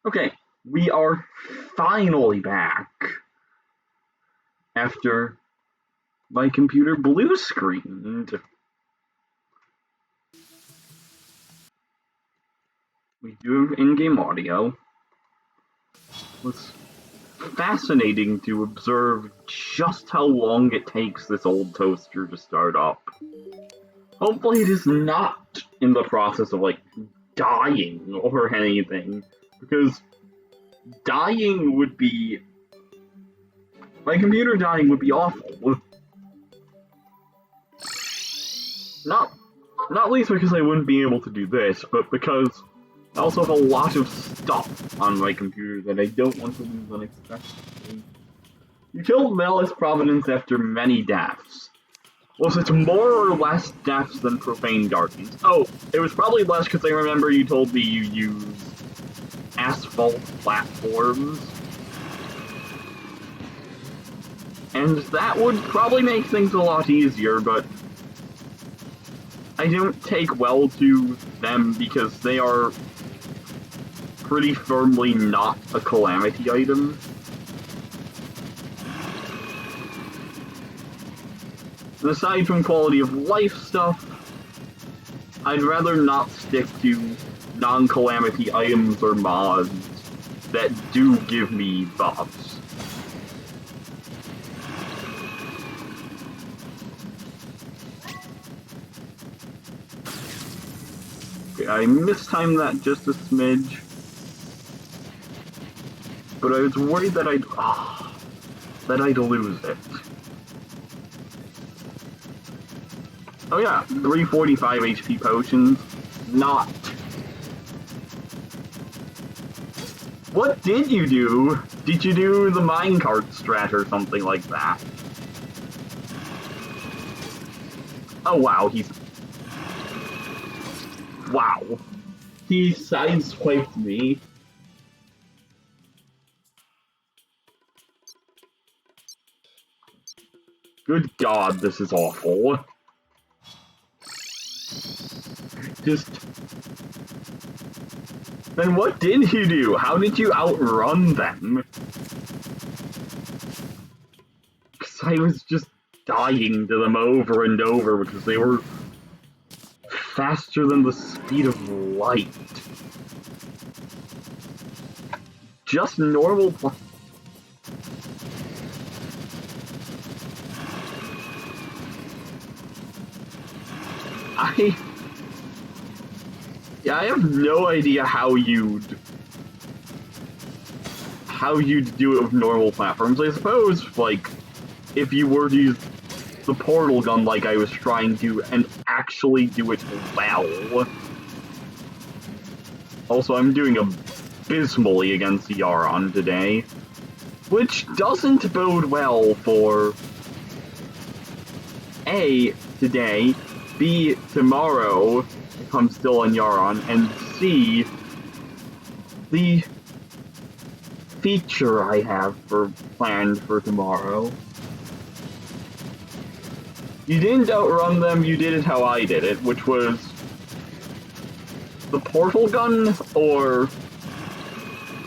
Okay, we are finally back after my computer blue screened. We do have in-game audio. It was fascinating to observe just how long it takes this old toaster to start up. Hopefully it is not in the process of, dying or anything, because dying would be... My computer dying would be awful. Not least because I wouldn't be able to do this, but because I also have a lot of stuff on my computer that I don't want to lose unexpectedly. You killed Malice Providence after many deaths. Was it more or less deaths than Profane Guardians? Oh, it was probably less because I remember you told me you use asphalt platforms. And that would probably make things a lot easier, but I don't take well to them because they are pretty firmly not a Calamity item. And aside from quality of life stuff, I'd rather not stick to non-Calamity items or mods that do give me buffs. Okay, I mistimed that just a smidge. But I was worried that I'd lose it. Oh yeah, 345 HP potions. Not. What did you do? Did you do the minecart strat or something like that? Oh wow, Wow. He sideswiped me. Good God, this is awful. Then what did you do? How did you outrun them? Because I was just dying to them over and over because they were faster than the speed of light. Just normal I have no idea how you'd do it with normal platforms. I suppose, if you were to use the portal gun like I was trying to, and actually do it well. Also, I'm doing abysmally against Yharon today, which doesn't bode well for A, today, B, tomorrow, if I'm still on Yharon, and C, the feature I have planned for tomorrow. You didn't outrun them, you did it how I did it, which was the portal gun, or...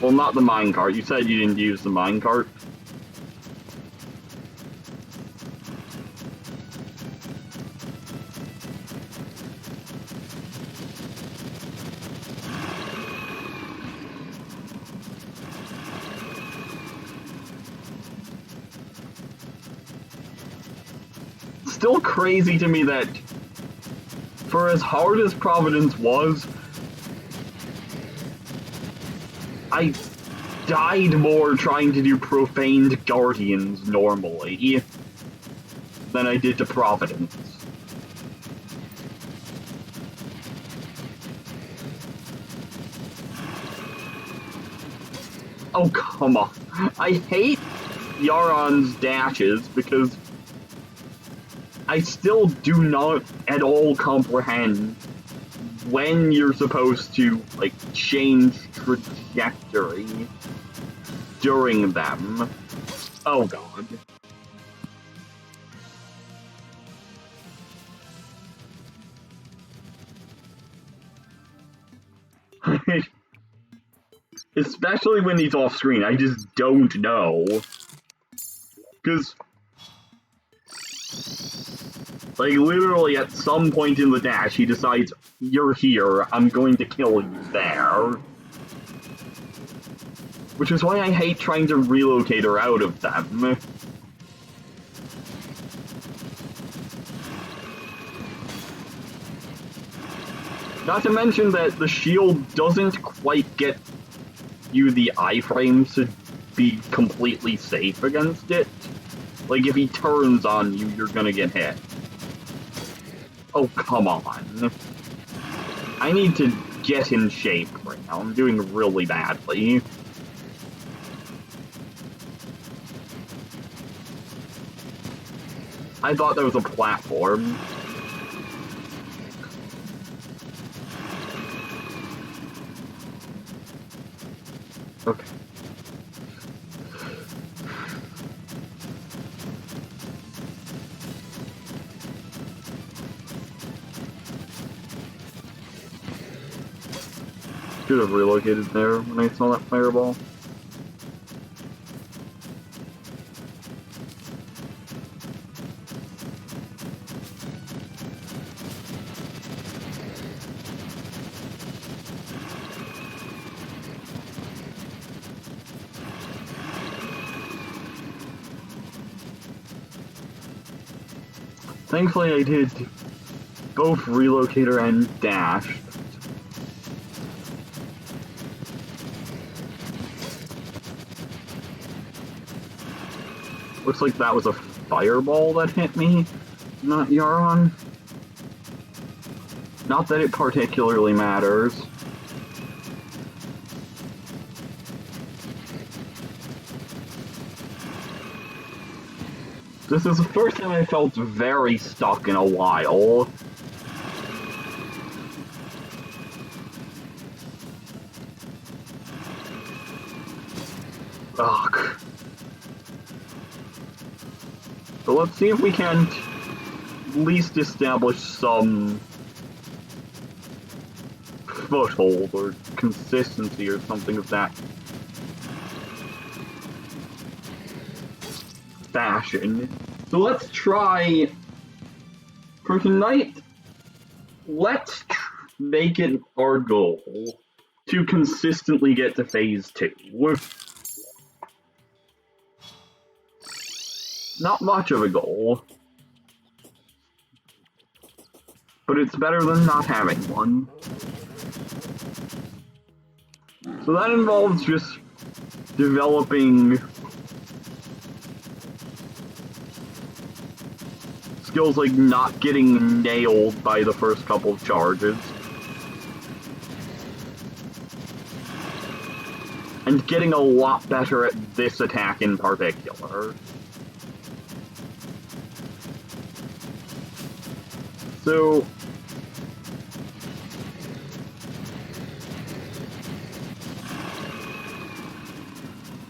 Well, not the minecart. You said you didn't use the minecart. Still crazy to me that, for as hard as Providence was, I died more trying to do Profaned Guardians normally than I did to Providence. Oh, come on. I hate Yharon's dashes because I still do not at all comprehend when you're supposed to, change trajectory during them. Oh god. Especially when he's off screen, I just don't know. Because, like, literally at some point in the dash, he decides, you're here, I'm going to kill you there. Which is why I hate trying to relocate her out of them. Not to mention that the shield doesn't quite get you the iframes to be completely safe against it. Like, if he turns on you, you're gonna get hit. Oh, come on. I need to get in shape right now. I'm doing really badly. I thought that was a platform. Okay. Should have relocated there when I saw that fireball. Thankfully I did both relocator and dash. Looks like that was a fireball that hit me, not Yharon. Not that it particularly matters. This is the first time I felt very stuck in a while. Ugh. So let's see if we can at least establish some foothold or consistency or something of that fashion. So let's try, for tonight, let's make it our goal to consistently get to Phase 2. Not much of a goal, but it's better than not having one. So that involves just developing skills like not getting nailed by the first couple of charges. And getting a lot better at this attack in particular. So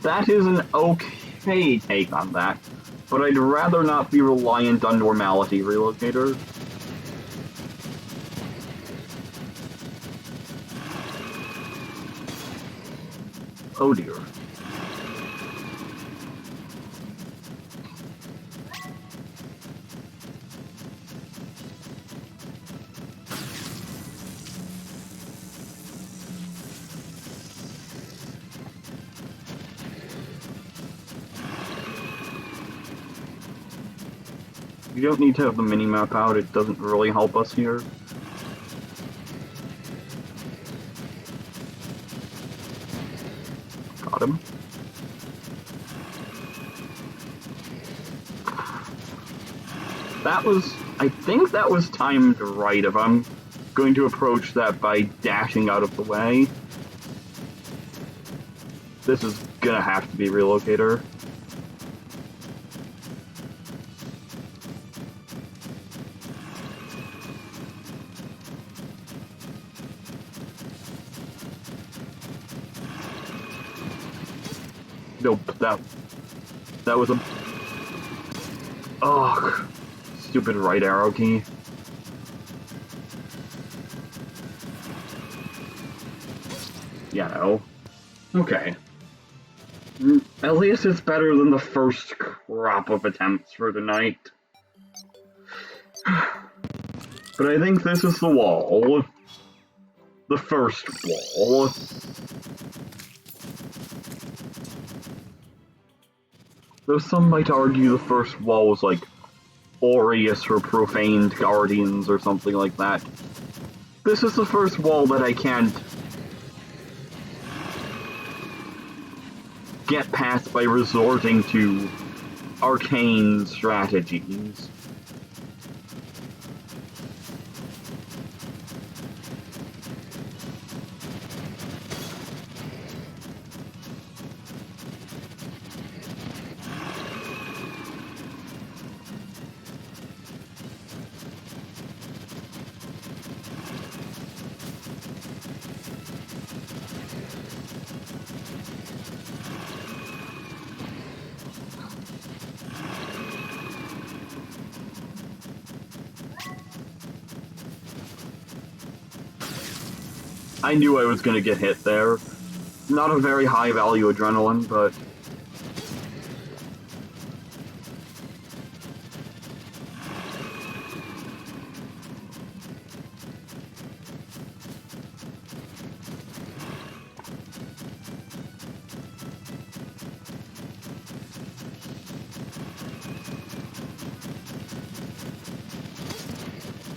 that is an okay take on that, but I'd rather not be reliant on normality relocators. Oh dear. You don't need to have the mini-map out, it doesn't really help us here. Got him. That was... I think that was timed right if I'm going to approach that by dashing out of the way. This is gonna have to be relocator. Nope, that was a... Ugh. Stupid right arrow key. Yeah, no. Okay. At least it's better than the first crop of attempts for tonight. But I think this is the wall. The first wall. Though some might argue the first wall was like Aureus or Profaned Guardians or something like that. This is the first wall that I can't get past by resorting to arcane strategies. I knew I was going to get hit there. Not a very high value adrenaline, but...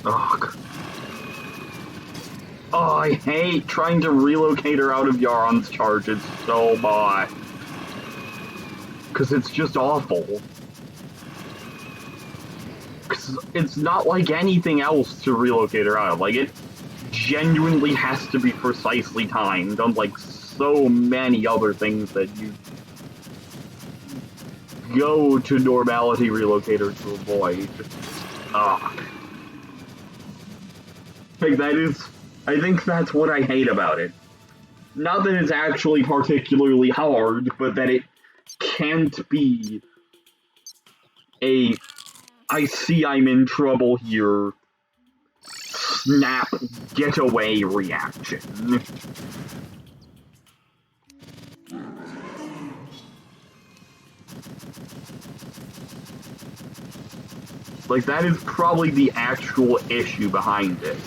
Ugh. Oh, I hate trying to relocate her out of Yharon's charges so much. Because it's just awful. Because it's not like anything else to relocate her out of. Like, it genuinely has to be precisely timed, unlike so many other things that you go to normality relocator to avoid. Ugh. Like, that is... I think that's what I hate about it. Not that it's actually particularly hard, but that it can't be a I see I'm in trouble here, snap, get away reaction. Like, that is probably the actual issue behind it.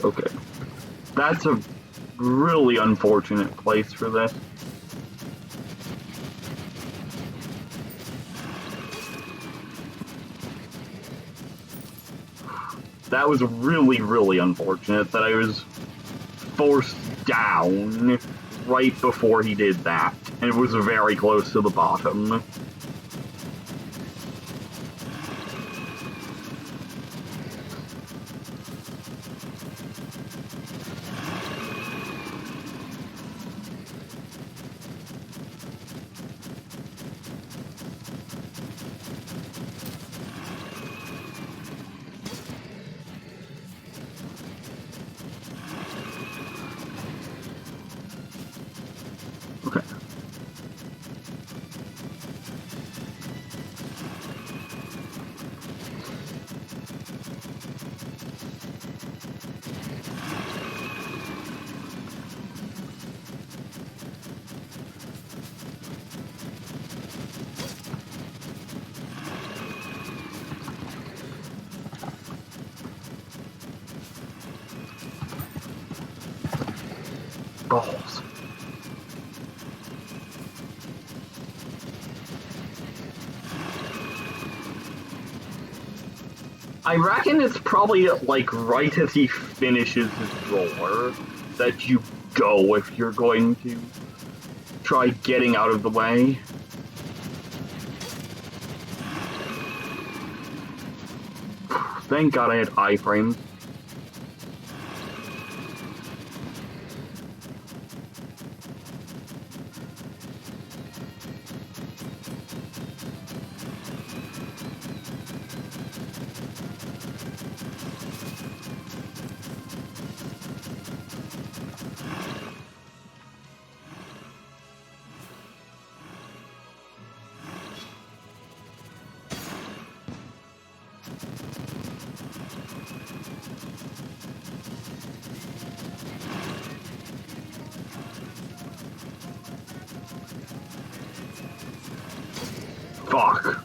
Okay. That's a really unfortunate place for this. That was really, really unfortunate that I was forced down right before he did that. And it was very close to the bottom. Okay. balls. I reckon it's probably, like, right as he finishes his roar that you go if you're going to try getting out of the way. Thank God I had iframes. Fuck.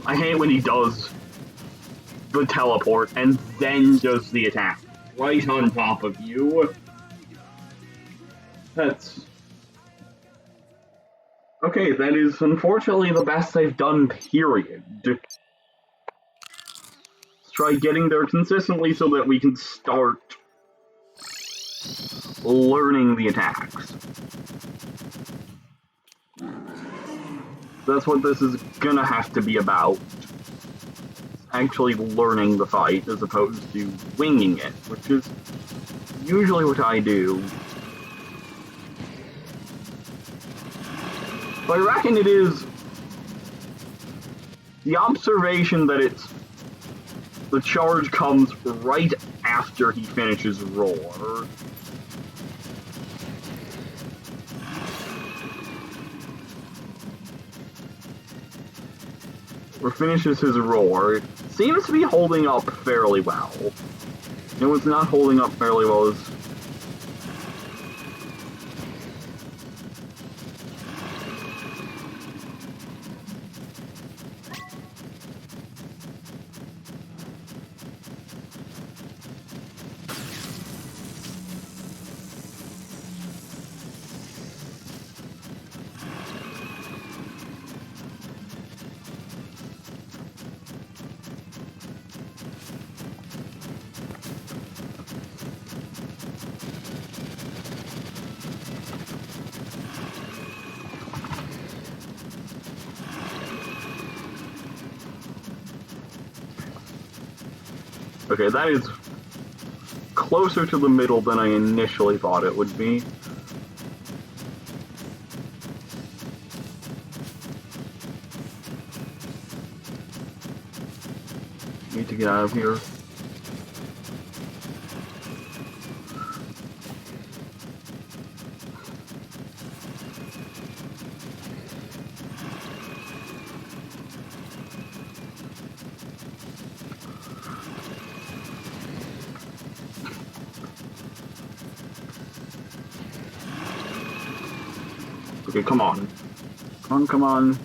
I hate when he does the teleport and then does the attack. Right on top of you. That's... Okay, that is unfortunately the best I've done, period. Let's try getting there consistently so that we can start learning the attacks. That's what this is gonna have to be about. Actually learning the fight as opposed to winging it, which is usually what I do. But I reckon it is the observation that the charge comes right after he finishes roar. Or finishes his roar. It seems to be holding up fairly well. You know what's not holding up fairly well is... Okay, that is closer to the middle than I initially thought it would be. Need to get out of here. Okay, come on. Come on, come on.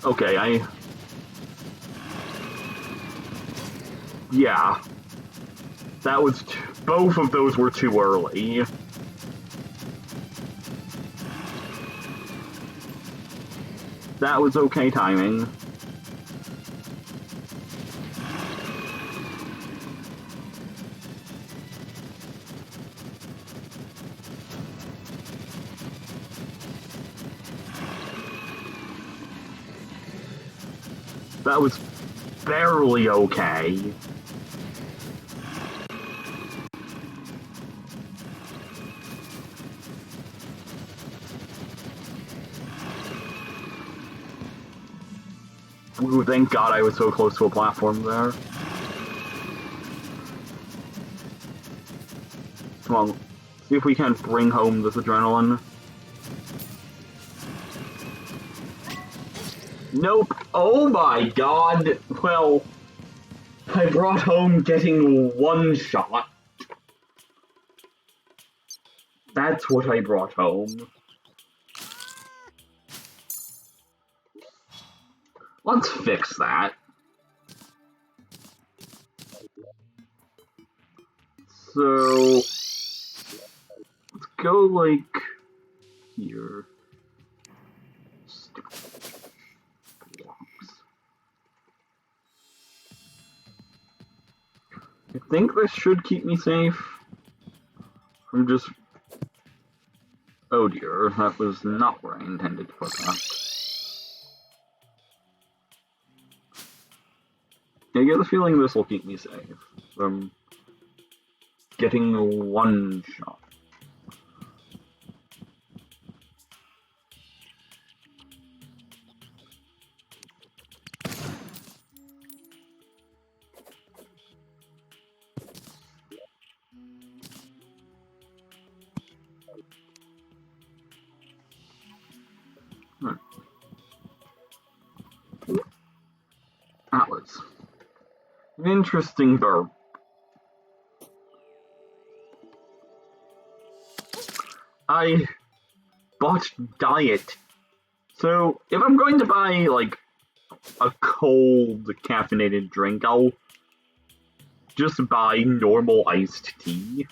Okay, yeah. That was... both of those were too early. That was okay timing. That was barely okay. Ooh, thank God I was so close to a platform there. Come on, see if we can't bring home this adrenaline. Nope. Oh my God. Well, I brought home getting one shot. That's what I brought home. Let's fix that. So let's go like here. I think this should keep me safe from just... Oh dear, that was not where I intended to put that. I get the feeling this will keep me safe from getting one shot. Atlas. An interesting verb. I bought diet. So, if I'm going to buy, like, a cold caffeinated drink, I'll just buy normal iced tea.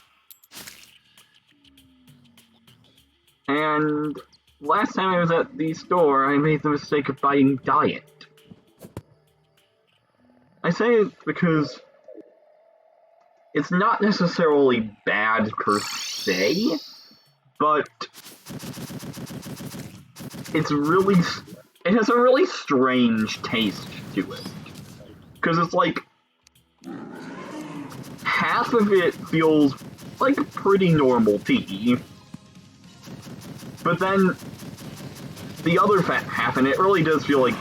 And last time I was at the store, I made the mistake of buying diet. I say it because it's not necessarily bad per se, but it has a really strange taste to it. Because it's like, half of it feels like pretty normal tea, but then the other half in it really does feel like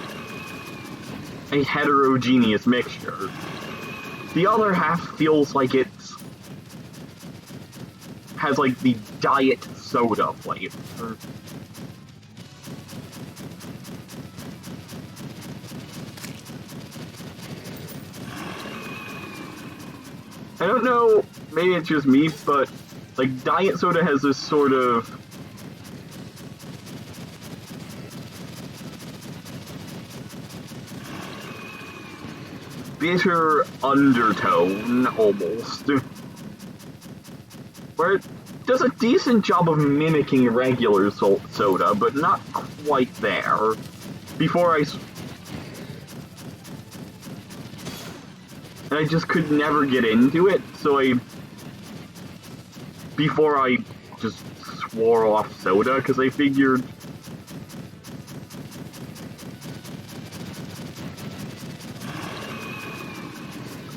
a heterogeneous mixture. The other half feels like has like the diet soda flavor. I don't know, maybe it's just me, but like diet soda has this sort of bitter undertone, almost, where it does a decent job of mimicking regular soda, but not quite there. I just could never get into it, so before I just swore off soda, because I figured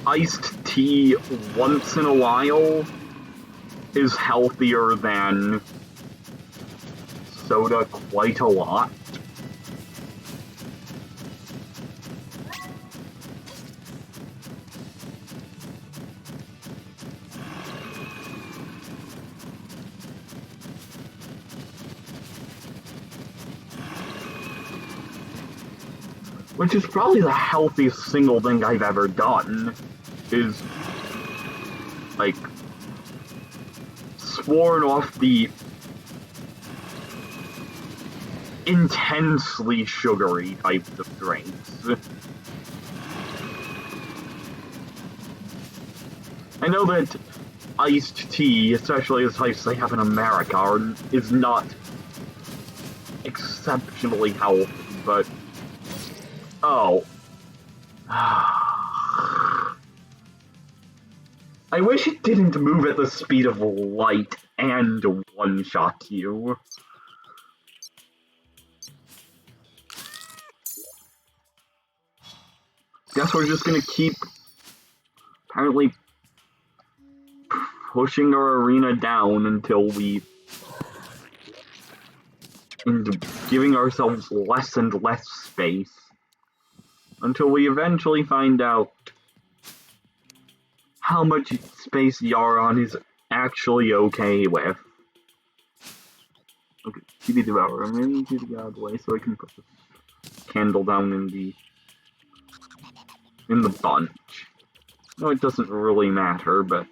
iced tea once in a while is healthier than soda quite a lot. Which is probably the healthiest single thing I've ever done, is, like, sworn off the intensely sugary types of drinks. I know that iced tea, especially the types they have in America, is not exceptionally healthy, but oh. I wish it didn't move at the speed of light and one-shot you. Guess we're just gonna keep, apparently, pushing our arena down until into giving ourselves less and less space. Until we eventually find out how much space Yharon is actually okay with. Okay, TV Devourer. I'm gonna need you to get out of the way so I can put the candle down in the bunch. No, it doesn't really matter, but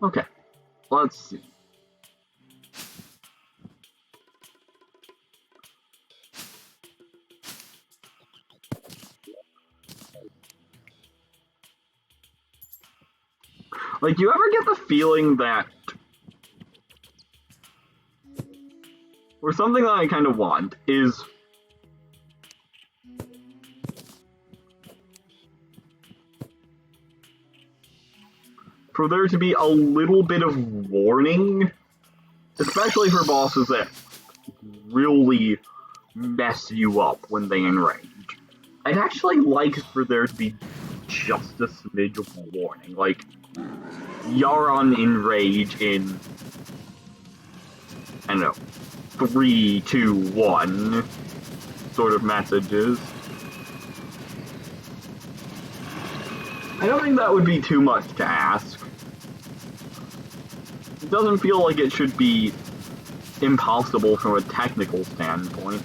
okay. let's see. Like, you ever get the feeling that, or something that I kind of want, is for there to be a little bit of warning, especially for bosses that really mess you up when they enrage. I'd actually like for there to be just a smidge of warning, like Yharon enrage in, I don't know, 3, 2, 1 sort of messages. I don't think that would be too much to ask. It doesn't feel like it should be impossible from a technical standpoint.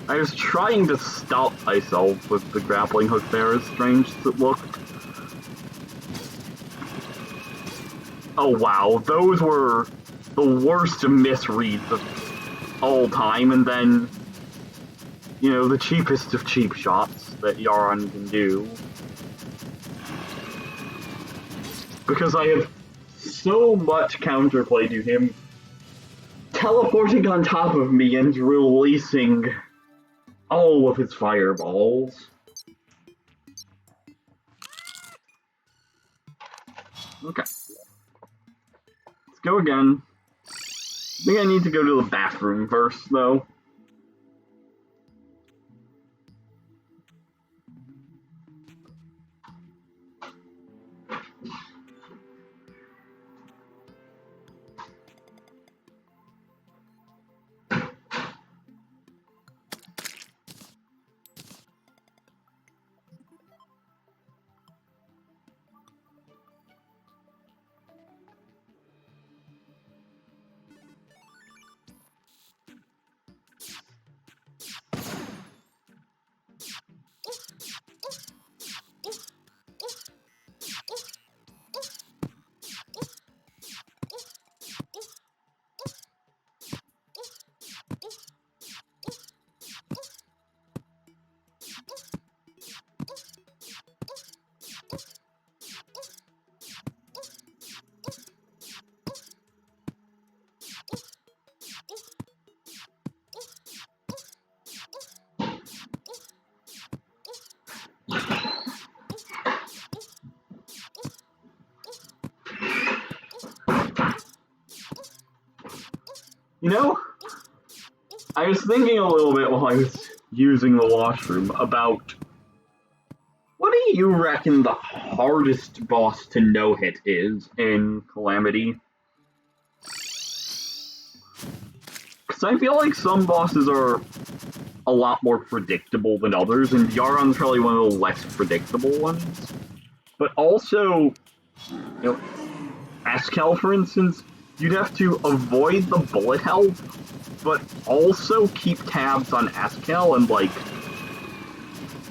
I was trying to stop myself with the grappling hook there, as strange as it looked. Oh wow, those were the worst misreads of all time, and then, you know, the cheapest of cheap shots that Yharon can do. Because I have so much counterplay to him teleporting on top of me and releasing all of his fireballs. Okay. Let's go again. I think I need to go to the bathroom first, though. You know, I was thinking a little bit while I was using the washroom about what do you reckon the hardest boss to no-hit is in Calamity? Because I feel like some bosses are a lot more predictable than others, and Yharon's probably one of the less predictable ones. But also, you know, Askel, for instance, you'd have to avoid the bullet hell, but also keep tabs on Askel and, like,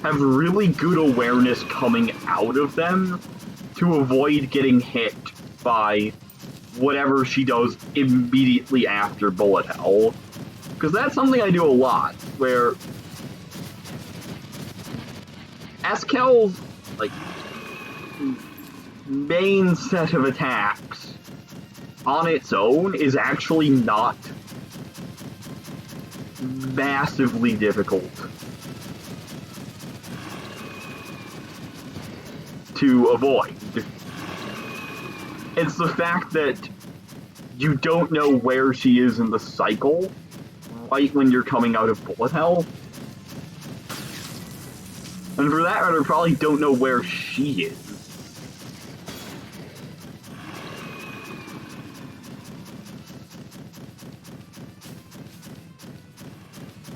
have really good awareness coming out of them to avoid getting hit by whatever she does immediately after bullet hell. Because that's something I do a lot, where Askel's, like, main set of attacks on its own is actually not massively difficult to avoid. It's the fact that you don't know where she is in the cycle right when you're coming out of bullet hell And for that matter, probably don't know where she is.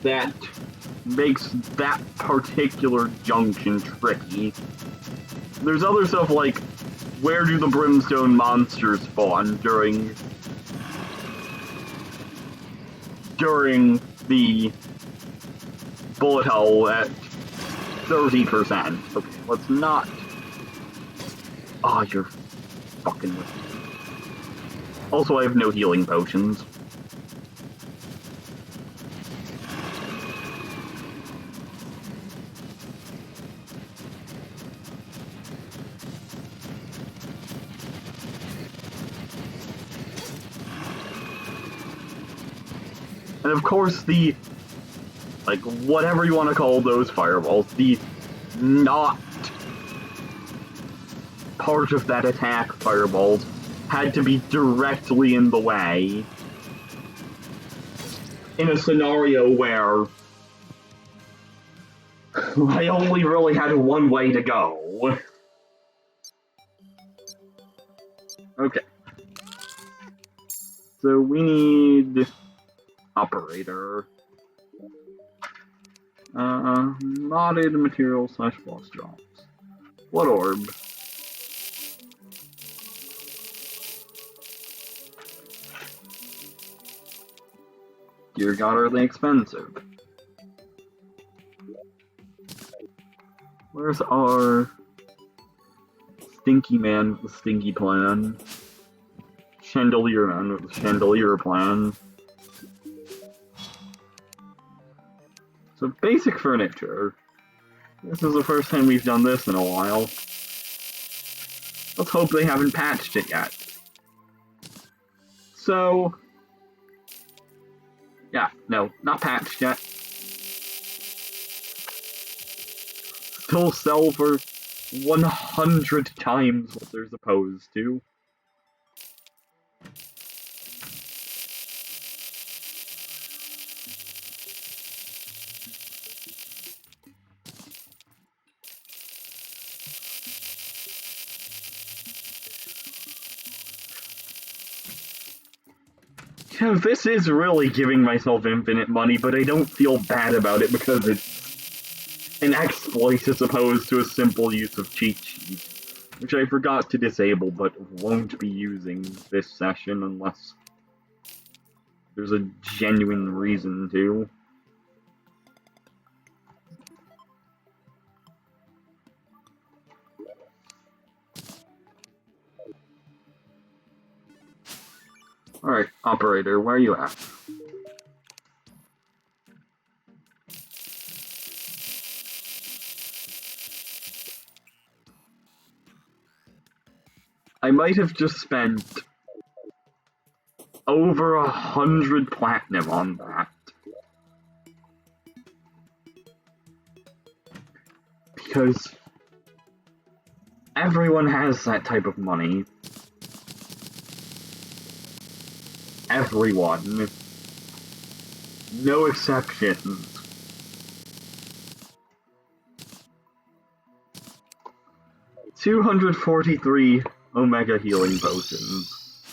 That makes that particular junction tricky. There's other stuff like, where do the brimstone monsters spawn during the bullet hole at 30%. Okay, let's not... Oh, you're fucking with me. Also, I have no healing potions. And of course the, like, whatever you want to call those fireballs, the not part of that attack fireballs had to be directly in the way in a scenario where I only really had one way to go. Okay. So we need... operator. Modded material / boss drops. Blood orb. Gear got really expensive. Where's our stinky man with the stinky plan? Chandelier man with the chandelier plan. So basic furniture. This is the first time we've done this in a while. Let's hope they haven't patched it yet. So... yeah, no, not patched yet. Still sell for 100 times what they're supposed to. You know, this is really giving myself infinite money, but I don't feel bad about it because it's an exploit as opposed to a simple use of cheat sheet, which I forgot to disable but won't be using this session unless there's a genuine reason to. Alright, operator, where are you at? I might have just spent over 100 platinum on that. Because everyone has that type of money. Everyone. No exceptions. $243 Omega Healing Potions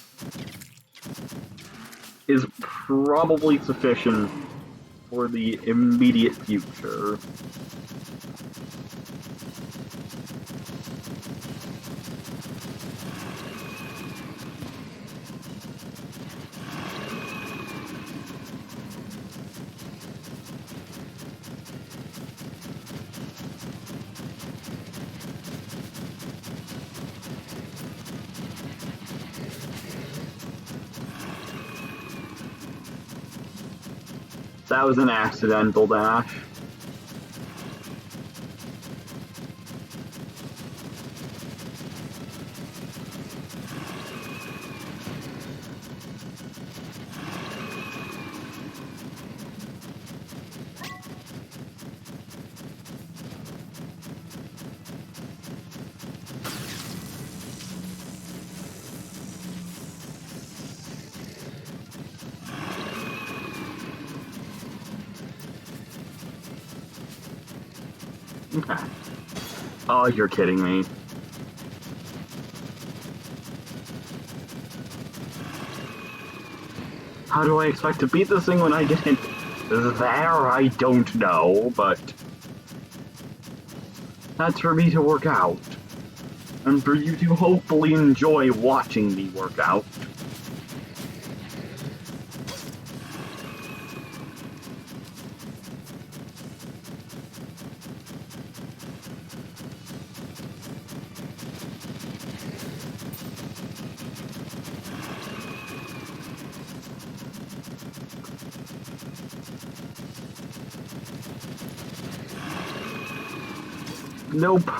is probably sufficient for the immediate future. That was an accidental dash. Okay. Oh, you're kidding me. How do I expect to beat this thing when I get hit there? I don't know, but that's for me to work out. And for you to hopefully enjoy watching me work out. Nope.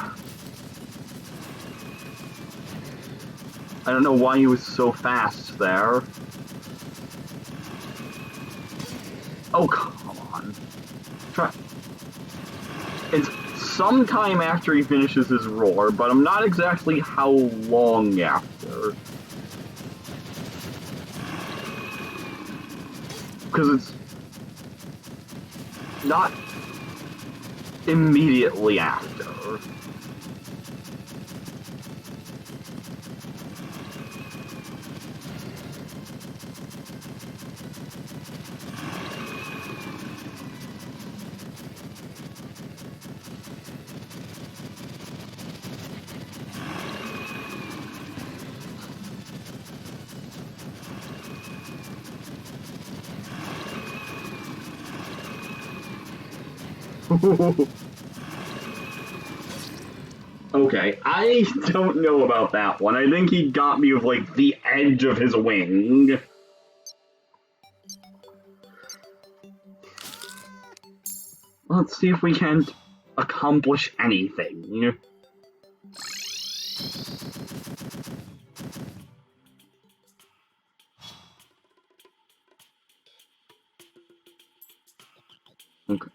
I don't know why he was so fast there. Oh, come on. Try. It's sometime after he finishes his roar, but I'm not exactly how long after. Because it's not immediately after. Okay, I don't know about that one. I think he got me with, like, the edge of his wing. Let's see if we can accomplish anything. Okay.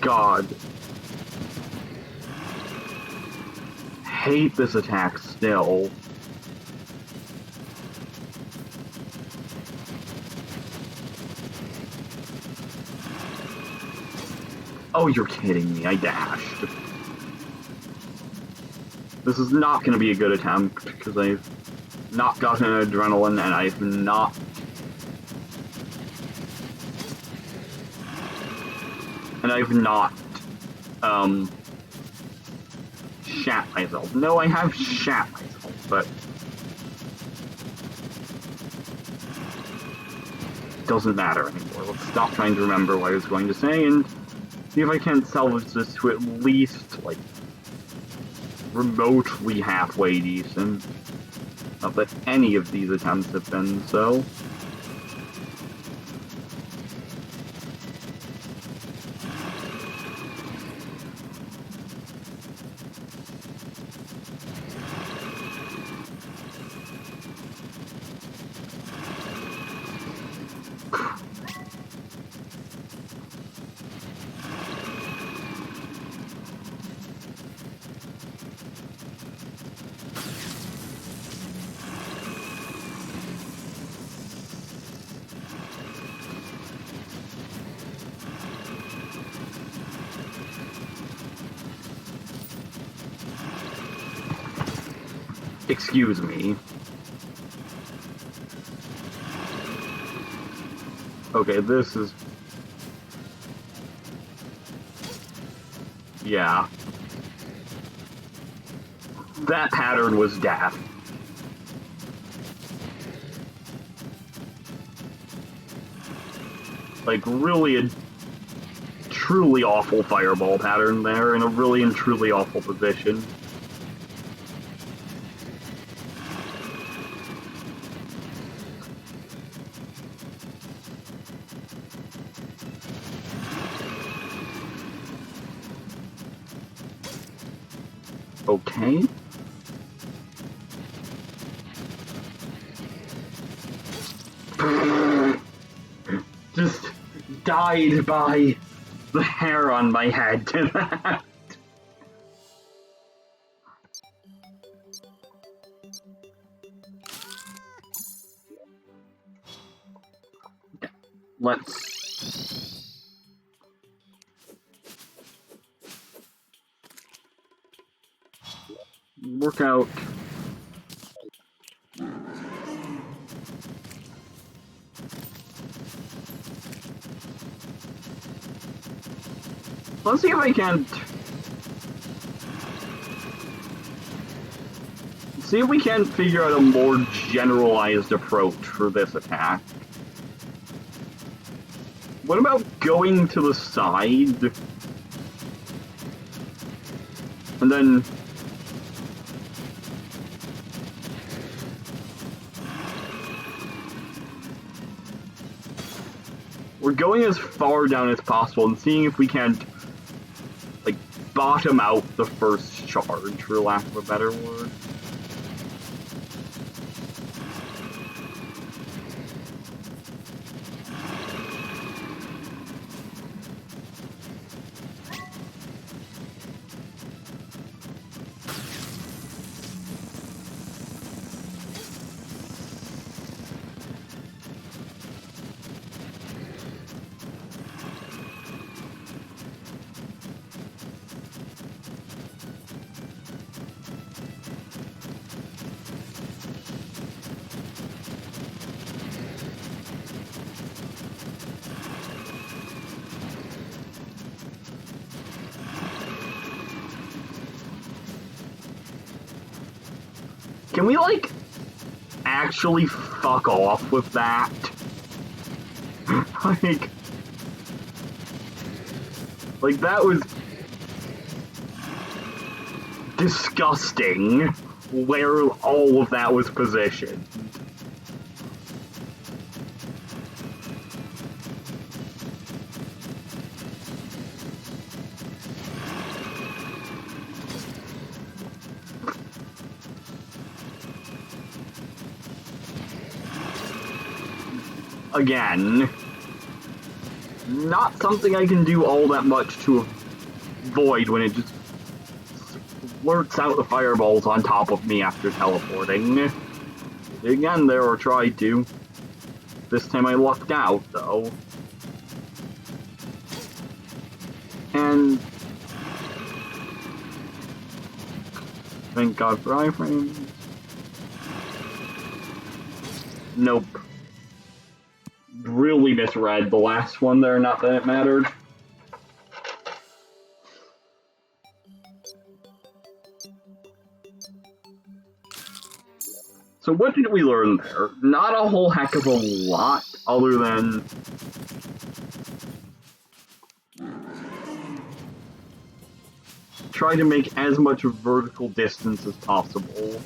God. Hate this attack still. Oh, you're kidding me. I dashed. This is not going to be a good attempt, because I've not gotten adrenaline, and I've not... shat myself. No, I have shat myself, but... it doesn't matter anymore. Let's stop trying to remember what I was going to say, and see if I can't salvage this to at least, like, remotely halfway decent. Not that any of these attempts have been so. Excuse me. Okay, this is... yeah. That pattern was death. Like, really a truly awful fireball pattern there, in a really and truly awful position. Okay. just died by the hair on my head. Let's work out. Let's see if I can. See if we can figure out a more generalized approach for this attack. What about going to the side? And then... we're going as far down as possible and seeing if we can't, like, bottom out the first charge, for lack of a better word. Can we, like, actually fuck off with that? like, that was disgusting where all of that was positioned. Again, not something I can do all that much to avoid when it just splurts out the fireballs on top of me after teleporting. Again, there, or tried to. This time I lucked out, though. And... thank God for iframes. Nope. Really misread the last one there, not that it mattered. So what did we learn there? Not a whole heck of a lot, other than... try to make as much vertical distance as possible.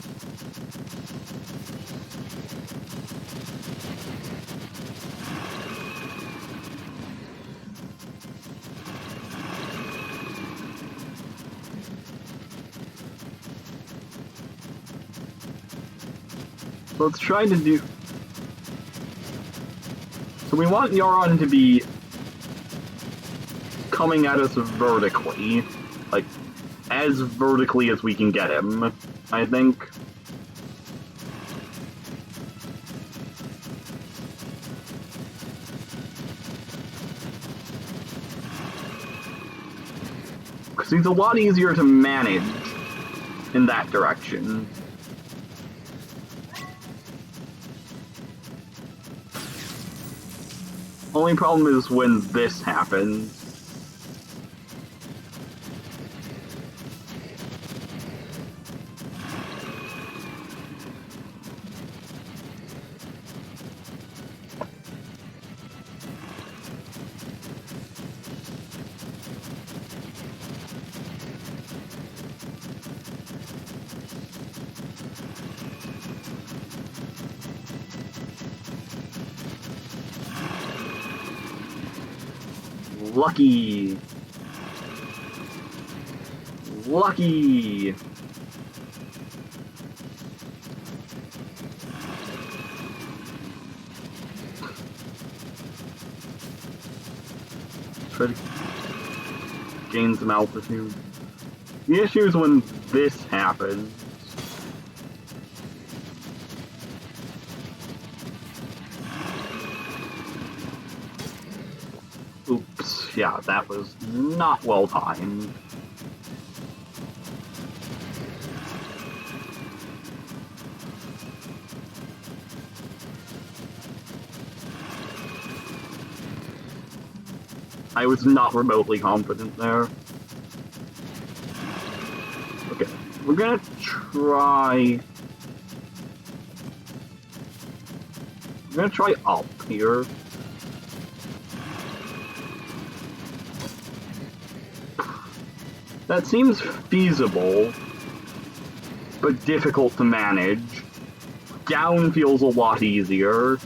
Let's try to do... so we want Yharon to be coming at us vertically. Like, as vertically as we can get him, I think. Because he's a lot easier to manage in that direction. Only problem is when this happens. Lucky! Lucky! try to gain some altitude. The issue is when this happens. Oops, yeah, that was not well timed. I was not remotely confident there. Okay, we're gonna try... We're gonna try up here. That seems feasible, but difficult to manage. Down feels a lot easier.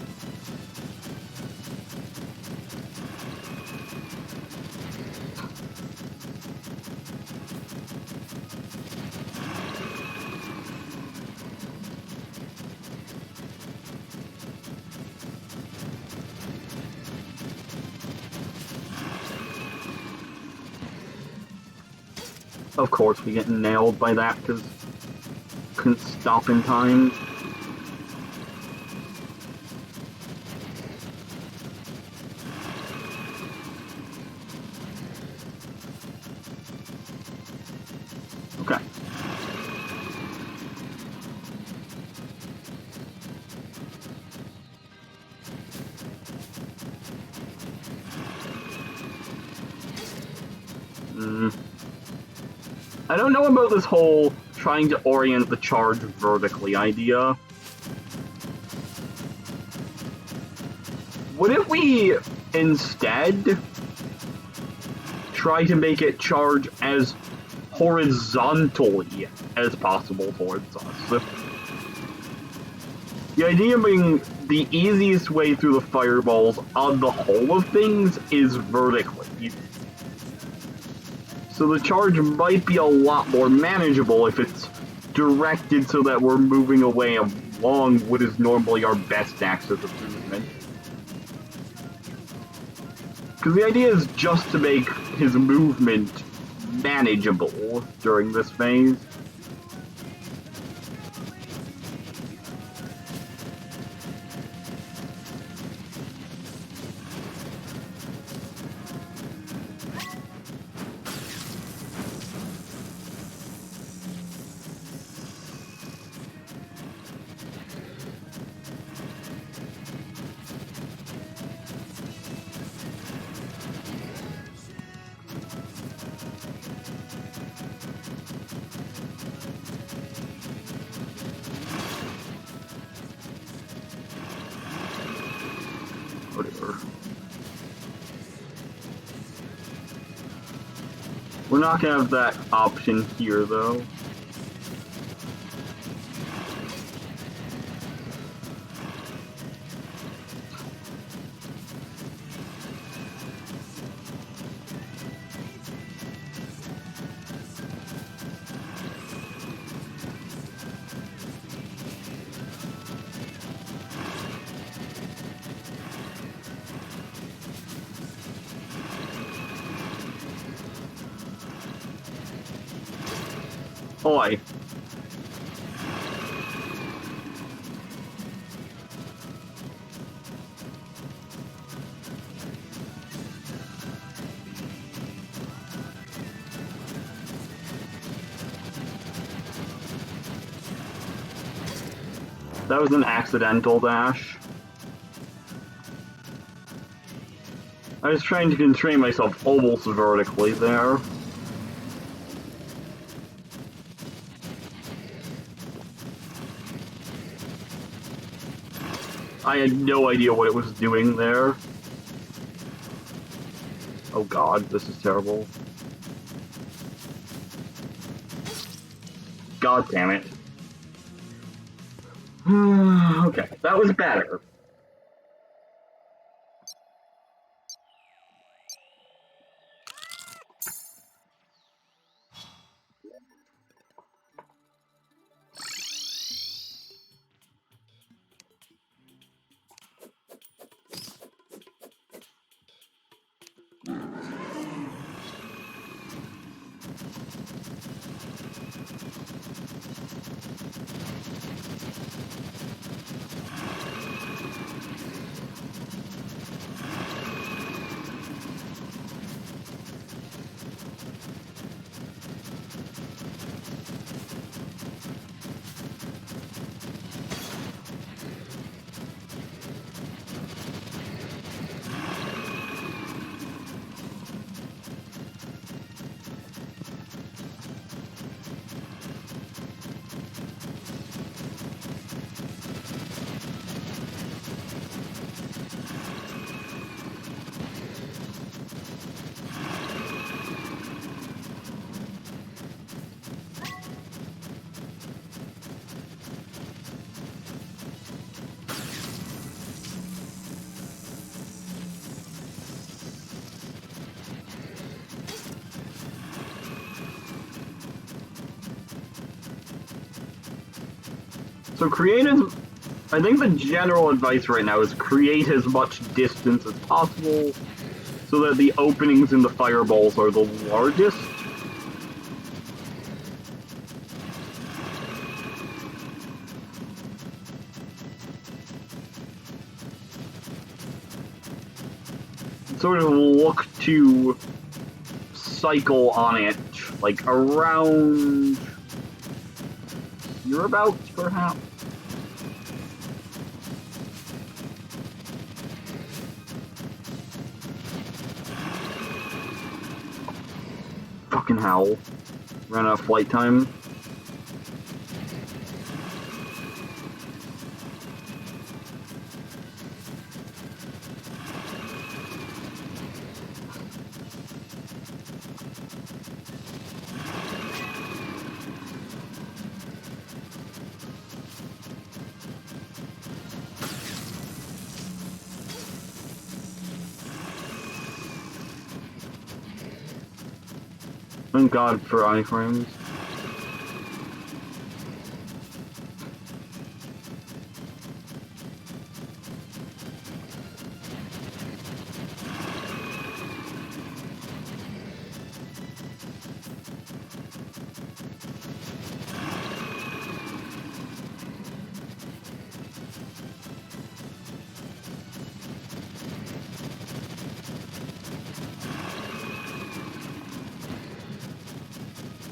Of course, we get nailed by that because couldn't stop in time. Okay. I don't know about this whole trying to orient the charge vertically idea. What if we instead try to make it charge as horizontally as possible towards us? The idea being the easiest way through the fireballs on the whole of things is vertically. So the charge might be a lot more manageable if it's directed so that we're moving away along what is normally our best axis of movement. Because the idea is just to make his movement manageable during this phase. Whatever. We're not gonna have that option here, though. Oi. That was an accidental dash. I was trying to constrain myself almost vertically there. I had no idea what it was doing there. Oh god, this is terrible. God damn it. Okay, that was better. So I think the general advice right now is create as much distance as possible so that the openings in the fireballs are the largest. Sort of look to cycle on it, like around hereabouts, perhaps? Fucking hell. Ran out of flight time. Thank God for iframes.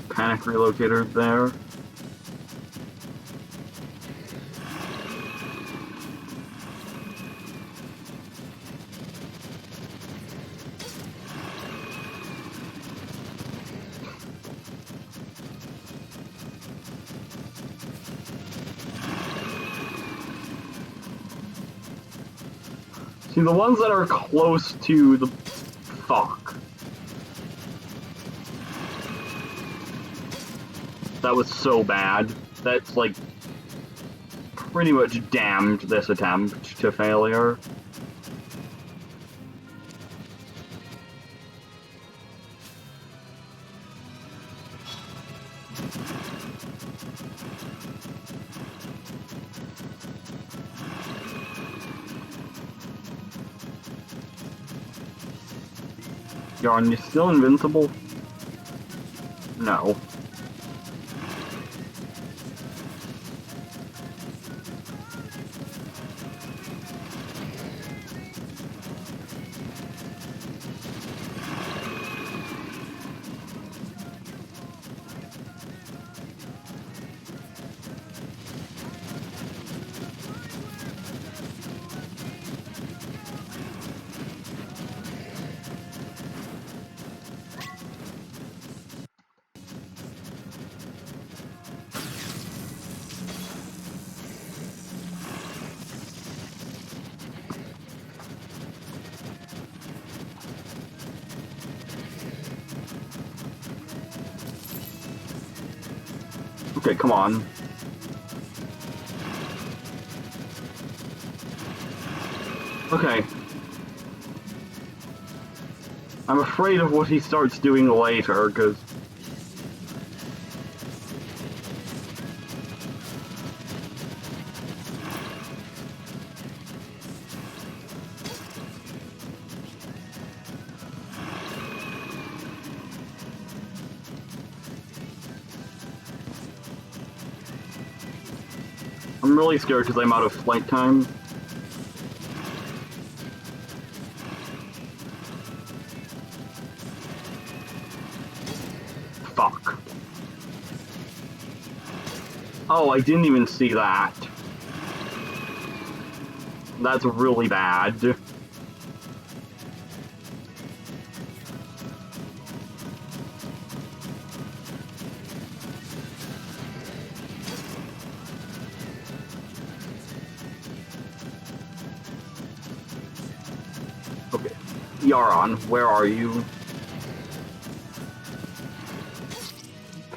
Panic relocator there. See, the ones that are close to the... Fuck. That was so bad. That's, like, pretty much damned this attempt to failure. Yharon, you still invincible? No. Okay, come on. Okay. I'm afraid of what he starts doing later, because... I'm really scared because I'm out of flight time. Fuck. Oh, I didn't even see that. That's really bad. Okay. Yharon, where are you?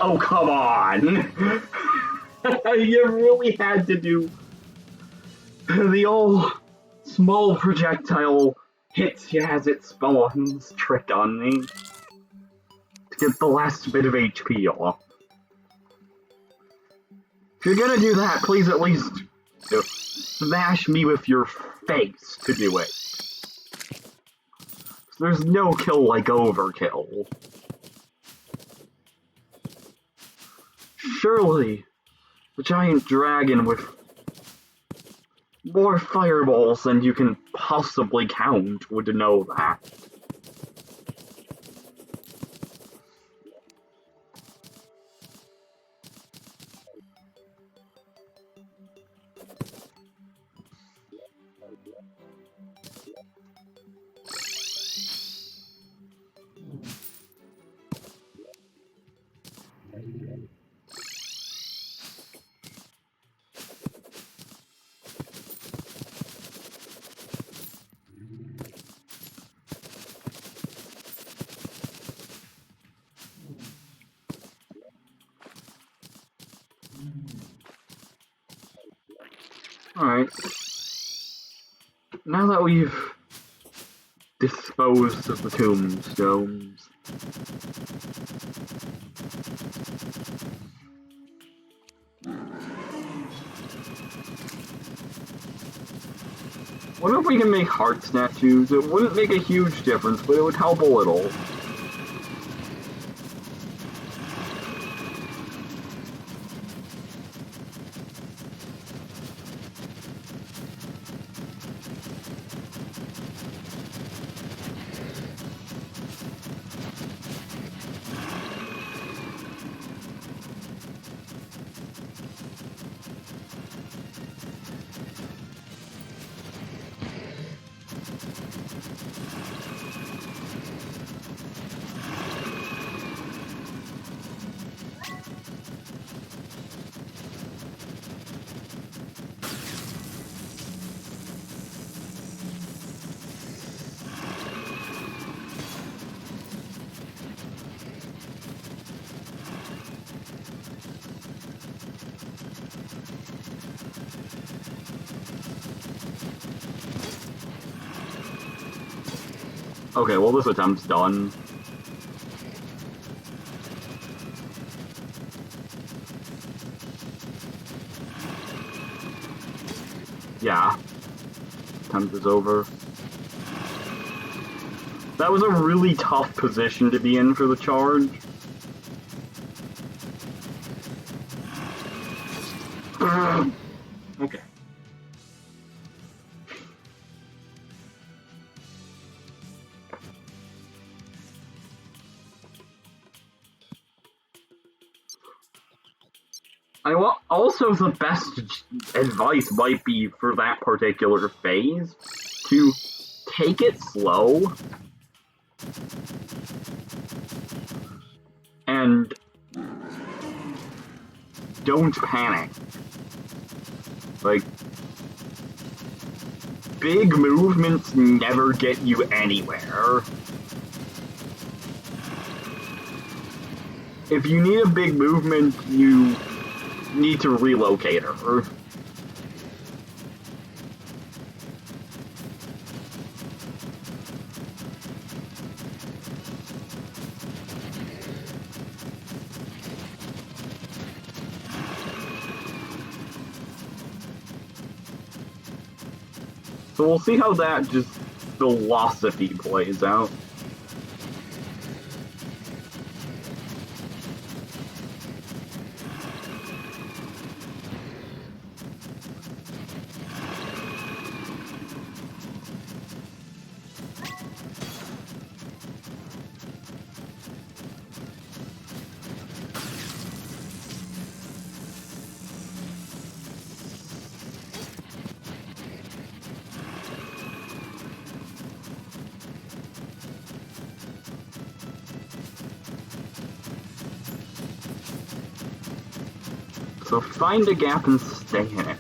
Oh, come on! You really had to do the old small projectile hits you as it spawns trick on me to get the last bit of HP off. If you're gonna do that, please at least smash me with your face to do it. There's no kill like overkill. Surely, the giant dragon with more fireballs than you can possibly count would know that. Alright. Now that we've disposed of the tombstones, what if we can make heart statues? It wouldn't make a huge difference, but it would help a little. Okay, well this attempt's done. Yeah. Attempt is over. That was a really tough position to be in for the charge. Okay. Also, the best advice might be for that particular phase to take it slow and don't panic. Like, big movements never get you anywhere. If you need a big movement, you need to relocate her. So we'll see how that just philosophy plays out. So find a gap and stay in it.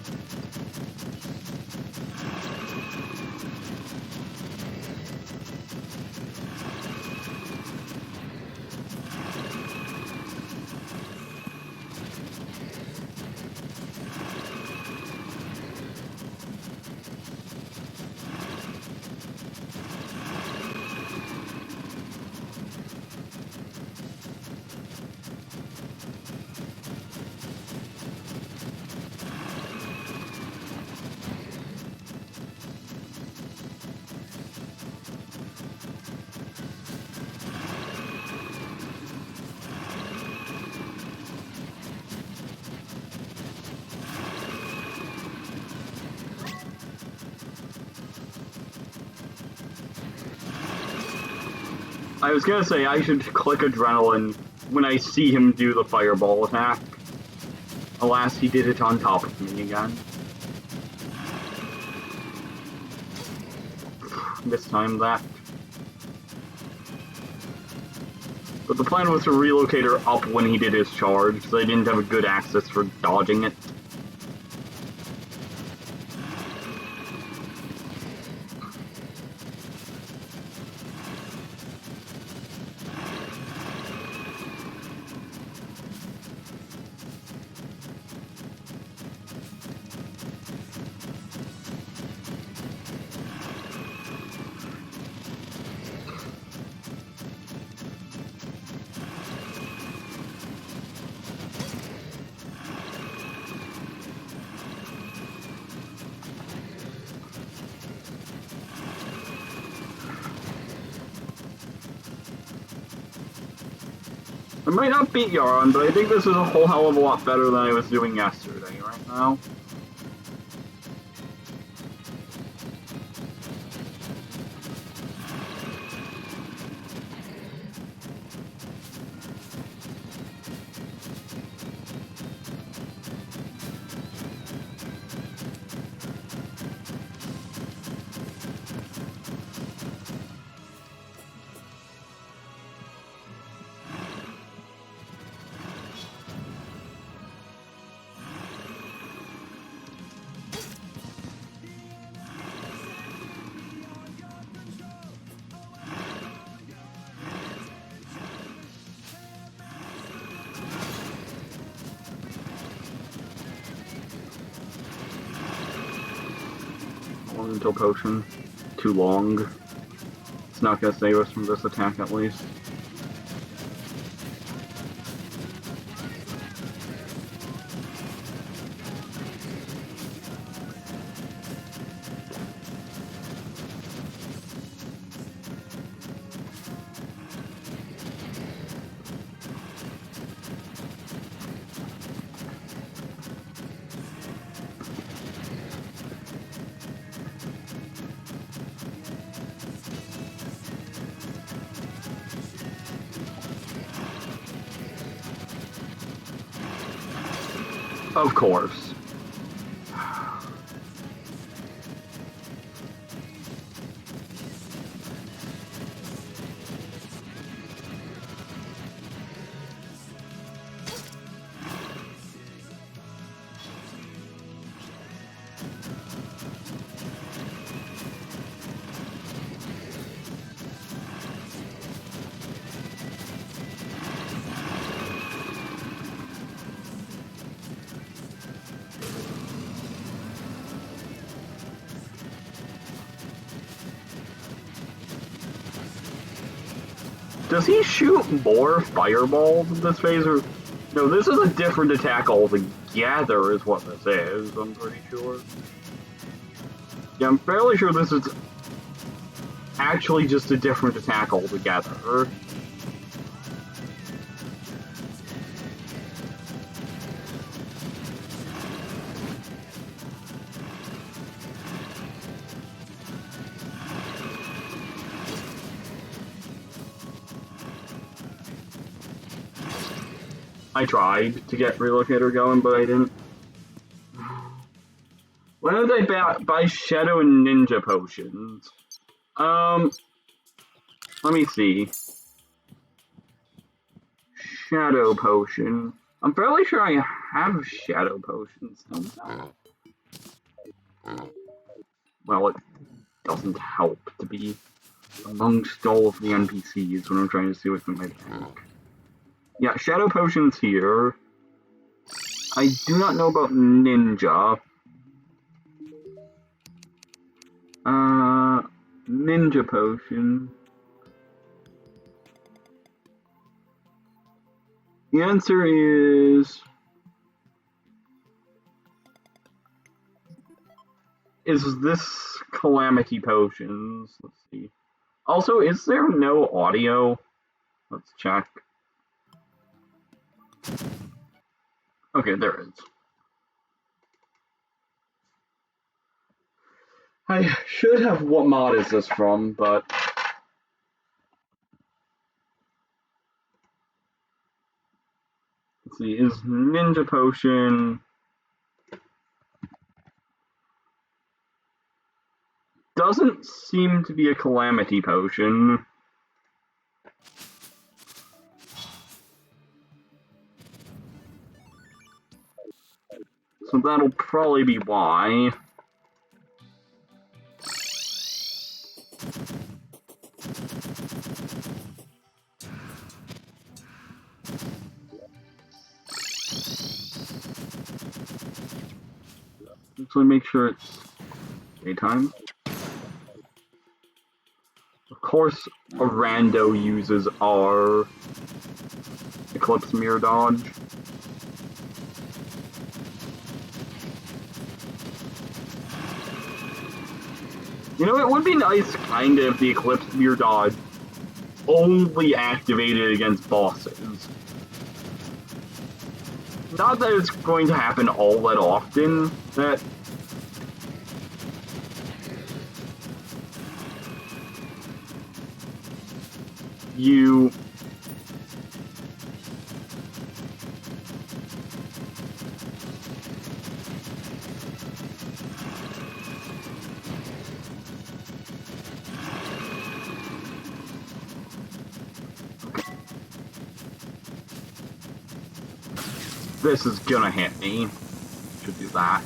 I was gonna say I should click Adrenaline when I see him do the fireball attack. Alas, he did it on top of me again. This time that. But the plan was to relocate her up when he did his charge, so I didn't have a good access for dodging it. I might not beat Yharon, but I think this is a whole hell of a lot better than I was doing yesterday, right now. Elemental potion. Too long. It's not gonna save us from this attack at least. Of course. Does he shoot more fireballs in this phase, or... No, this is a different attack altogether, is what this is, I'm pretty sure. Yeah, I'm fairly sure this is actually just a different attack altogether. I tried to get Relocator going, but I didn't. When did I buy Shadow and Ninja potions? Let me see. Shadow potion. I'm fairly sure I have shadow potions, don't I? Well, it doesn't help to be amongst all of the NPCs when I'm trying to see what's in my bag. Yeah, shadow potions here. I do not know about ninja. Ninja potion. The answer is this Calamity potions? Let's see. Also, is there no audio? Let's check. Okay, there is. I should have. What mod is this from? But let's see. Is Ninja Potion? Doesn't seem to be a Calamity potion. So that'll probably be why. So make sure it's daytime. Of course, a rando uses our Eclipse Mirror dodge. You know, it would be nice, kind of, if the Eclipse Mirror dodge only activated against bosses. Not that it's going to happen all that often, that you this is gonna hit me. Should do that.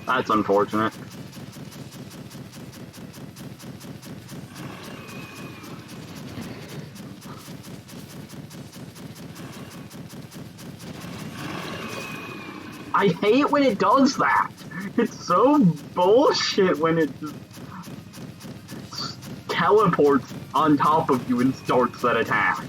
That's unfortunate. I hate when it does that. It's so bullshit when it just teleports on top of you and starts that attack.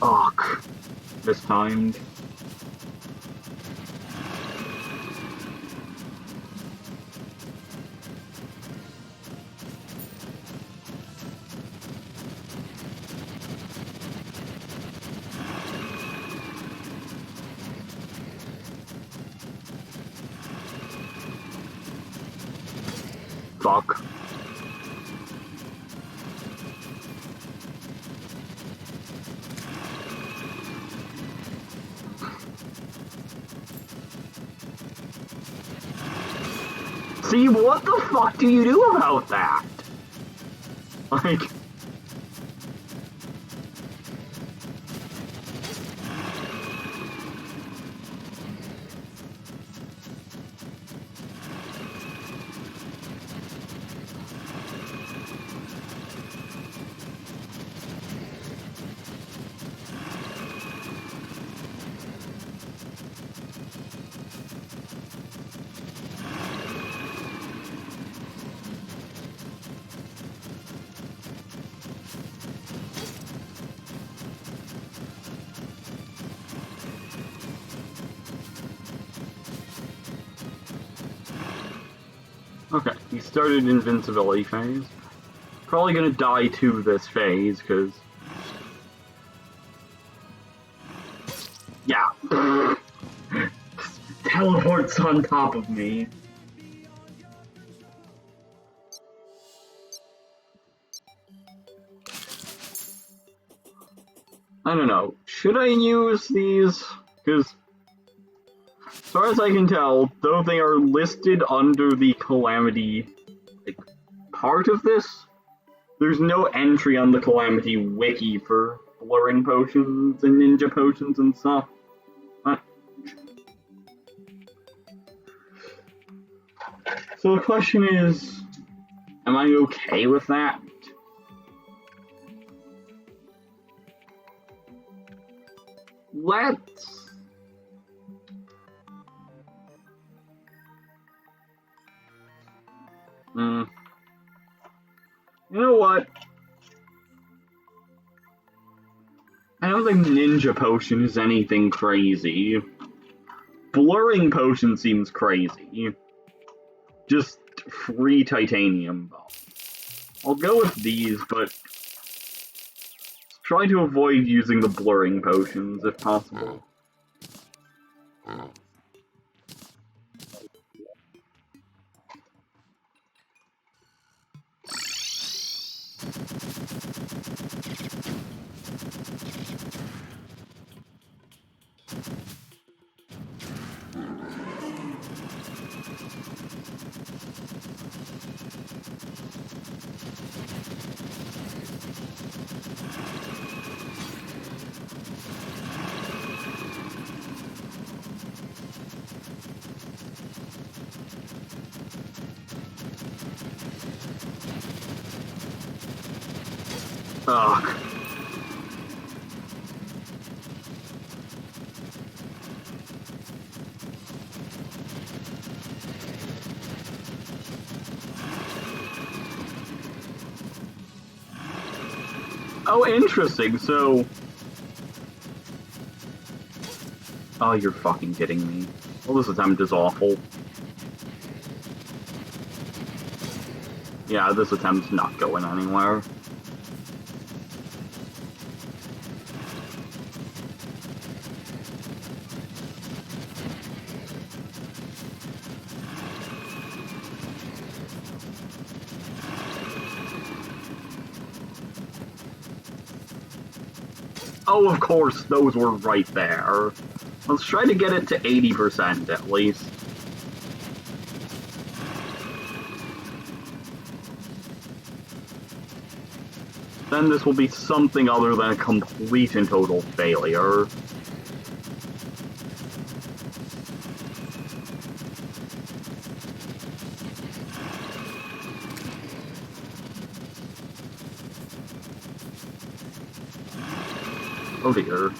Ugh. Mistimed. Fuck. See, what the fuck do you do about that? Like... Okay, he started invincibility phase. Probably gonna die to this phase, because... Yeah. Teleports on top of me. I don't know. Should I use these? Because, as far as I can tell, though they are listed under the Calamity, like, part of this, there's no entry on the Calamity wiki for blurring potions and ninja potions and stuff. So the question is, am I okay with that? Let's... You know what? I don't think Ninja Potion is anything crazy. Blurring Potion seems crazy. Just free titanium. I'll go with these, but try to avoid using the blurring potions if possible. Ugh. Oh, interesting, so... Oh, you're fucking kidding me. Well, this attempt is awful. Yeah, this attempt's not going anywhere. Oh, of course, those were right there. Let's try to get it to 80% at least. Then this will be something other than a complete and total failure. Oh dear.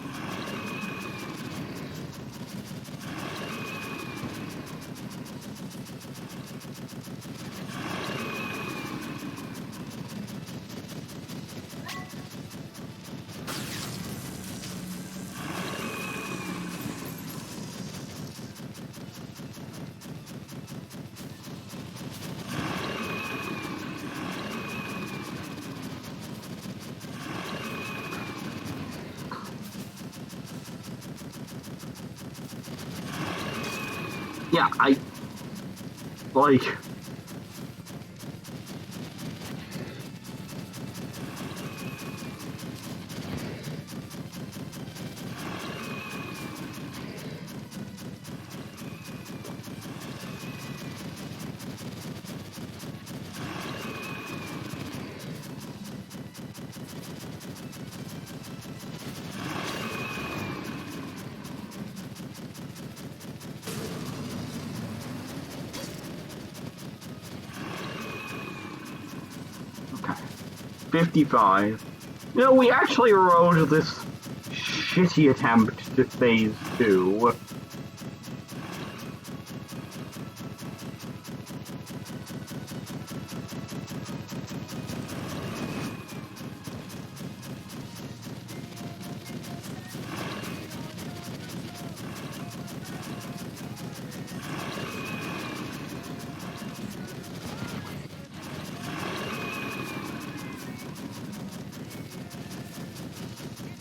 Yeah, like... Okay. 55. You know, we actually rode this shitty attempt to phase 2.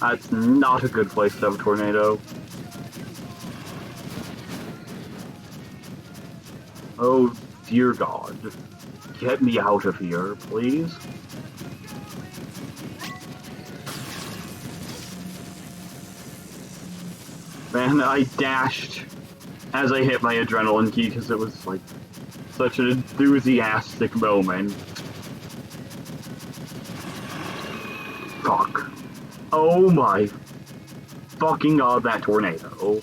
That's not a good place to have a tornado. Oh, dear God. Get me out of here, please. Man, I dashed as I hit my adrenaline key because it was, like, such an enthusiastic moment. Fuck. Oh my fucking God, that tornado.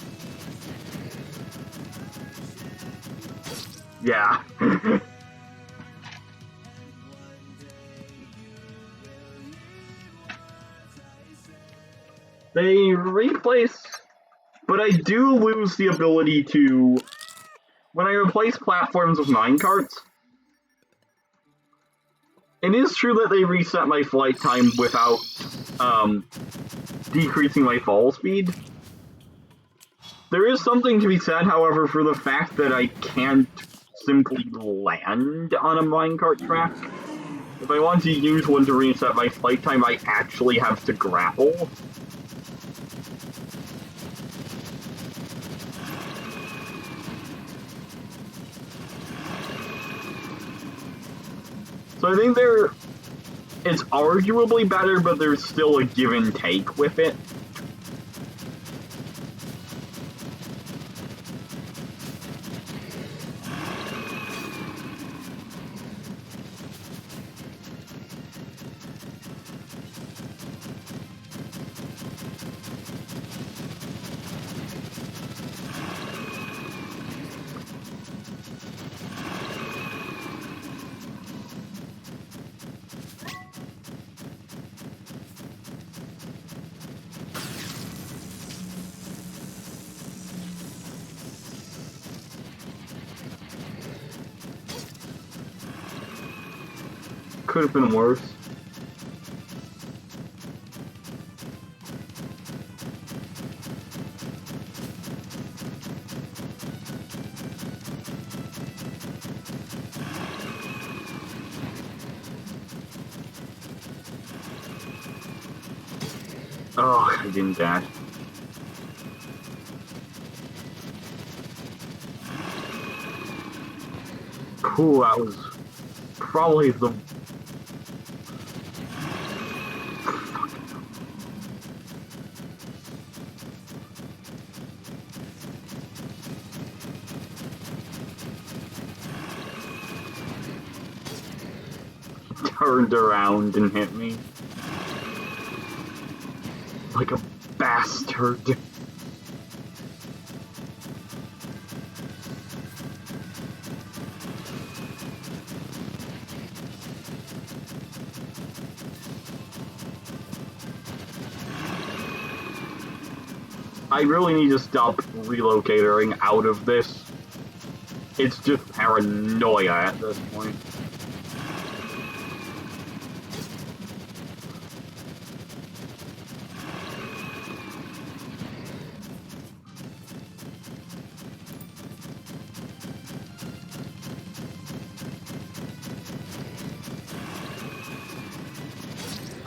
Yeah. They replace... But I do lose the ability to... When I replace platforms with minecarts, it is true that they reset my flight time without decreasing my fall speed. There is something to be said, however, for the fact that I can't simply land on a minecart track. If I want to use one to reset my flight time, I actually have to grapple. So I think it's arguably better, but there's still a give and take with it. Could have been worse. Oh, I didn't dash. Cool, that was probably the... Turned around and hit me. Like a bastard. I really need to stop relocating out of this. It's just paranoia at this point.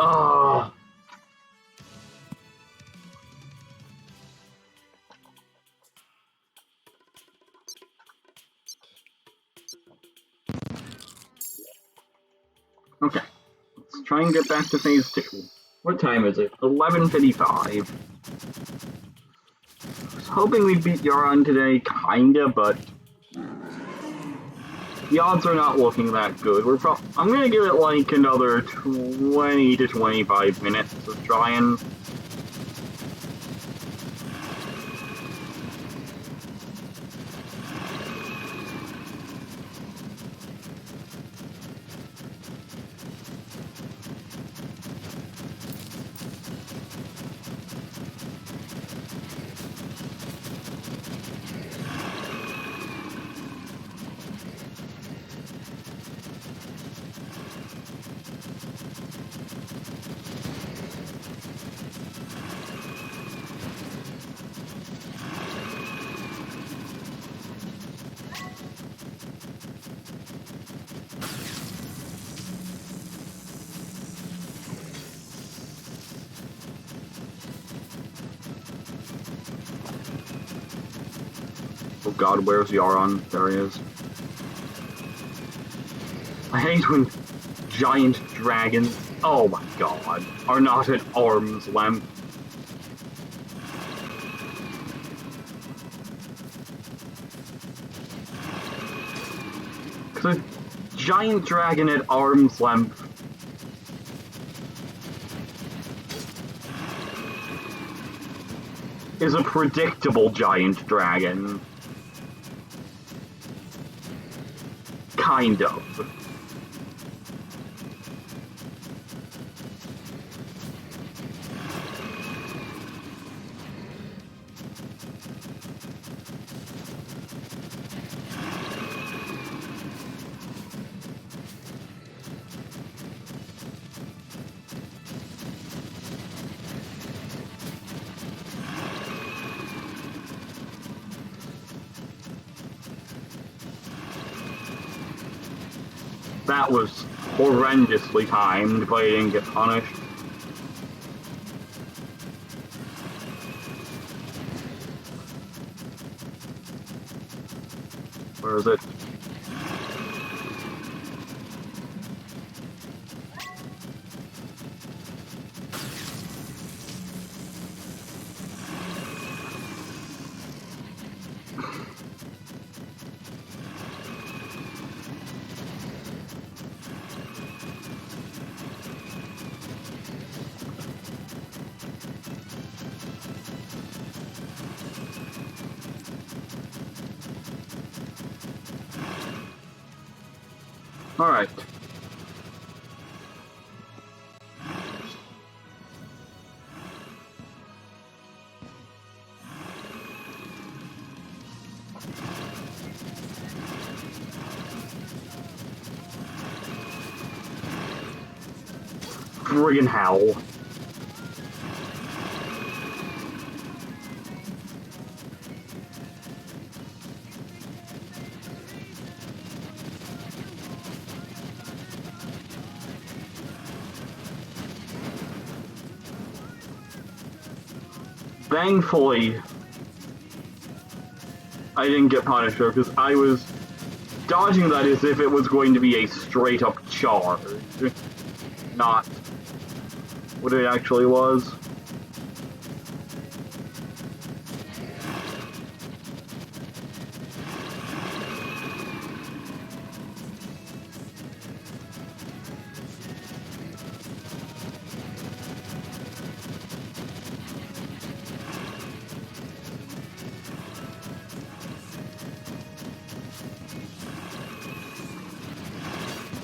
Ah. Okay, let's try and get back to phase 2. What time is it? 11:55. I was hoping we'd beat Yharon today, kinda, but the odds are not looking that good. I'm gonna give it like another 20 to 25 minutes of trying. Oh god, where's Yharon? There he is. I hate when giant dragons, oh my god, are not at arm's length. Because a giant dragon at arm's length is a predictable giant dragon. Kind of. That was horrendously timed, but I didn't get punished. Where is it? Alright. Friggin' hell. Thankfully, I didn't get punished though, because I was dodging that as if it was going to be a straight-up charge, not what it actually was.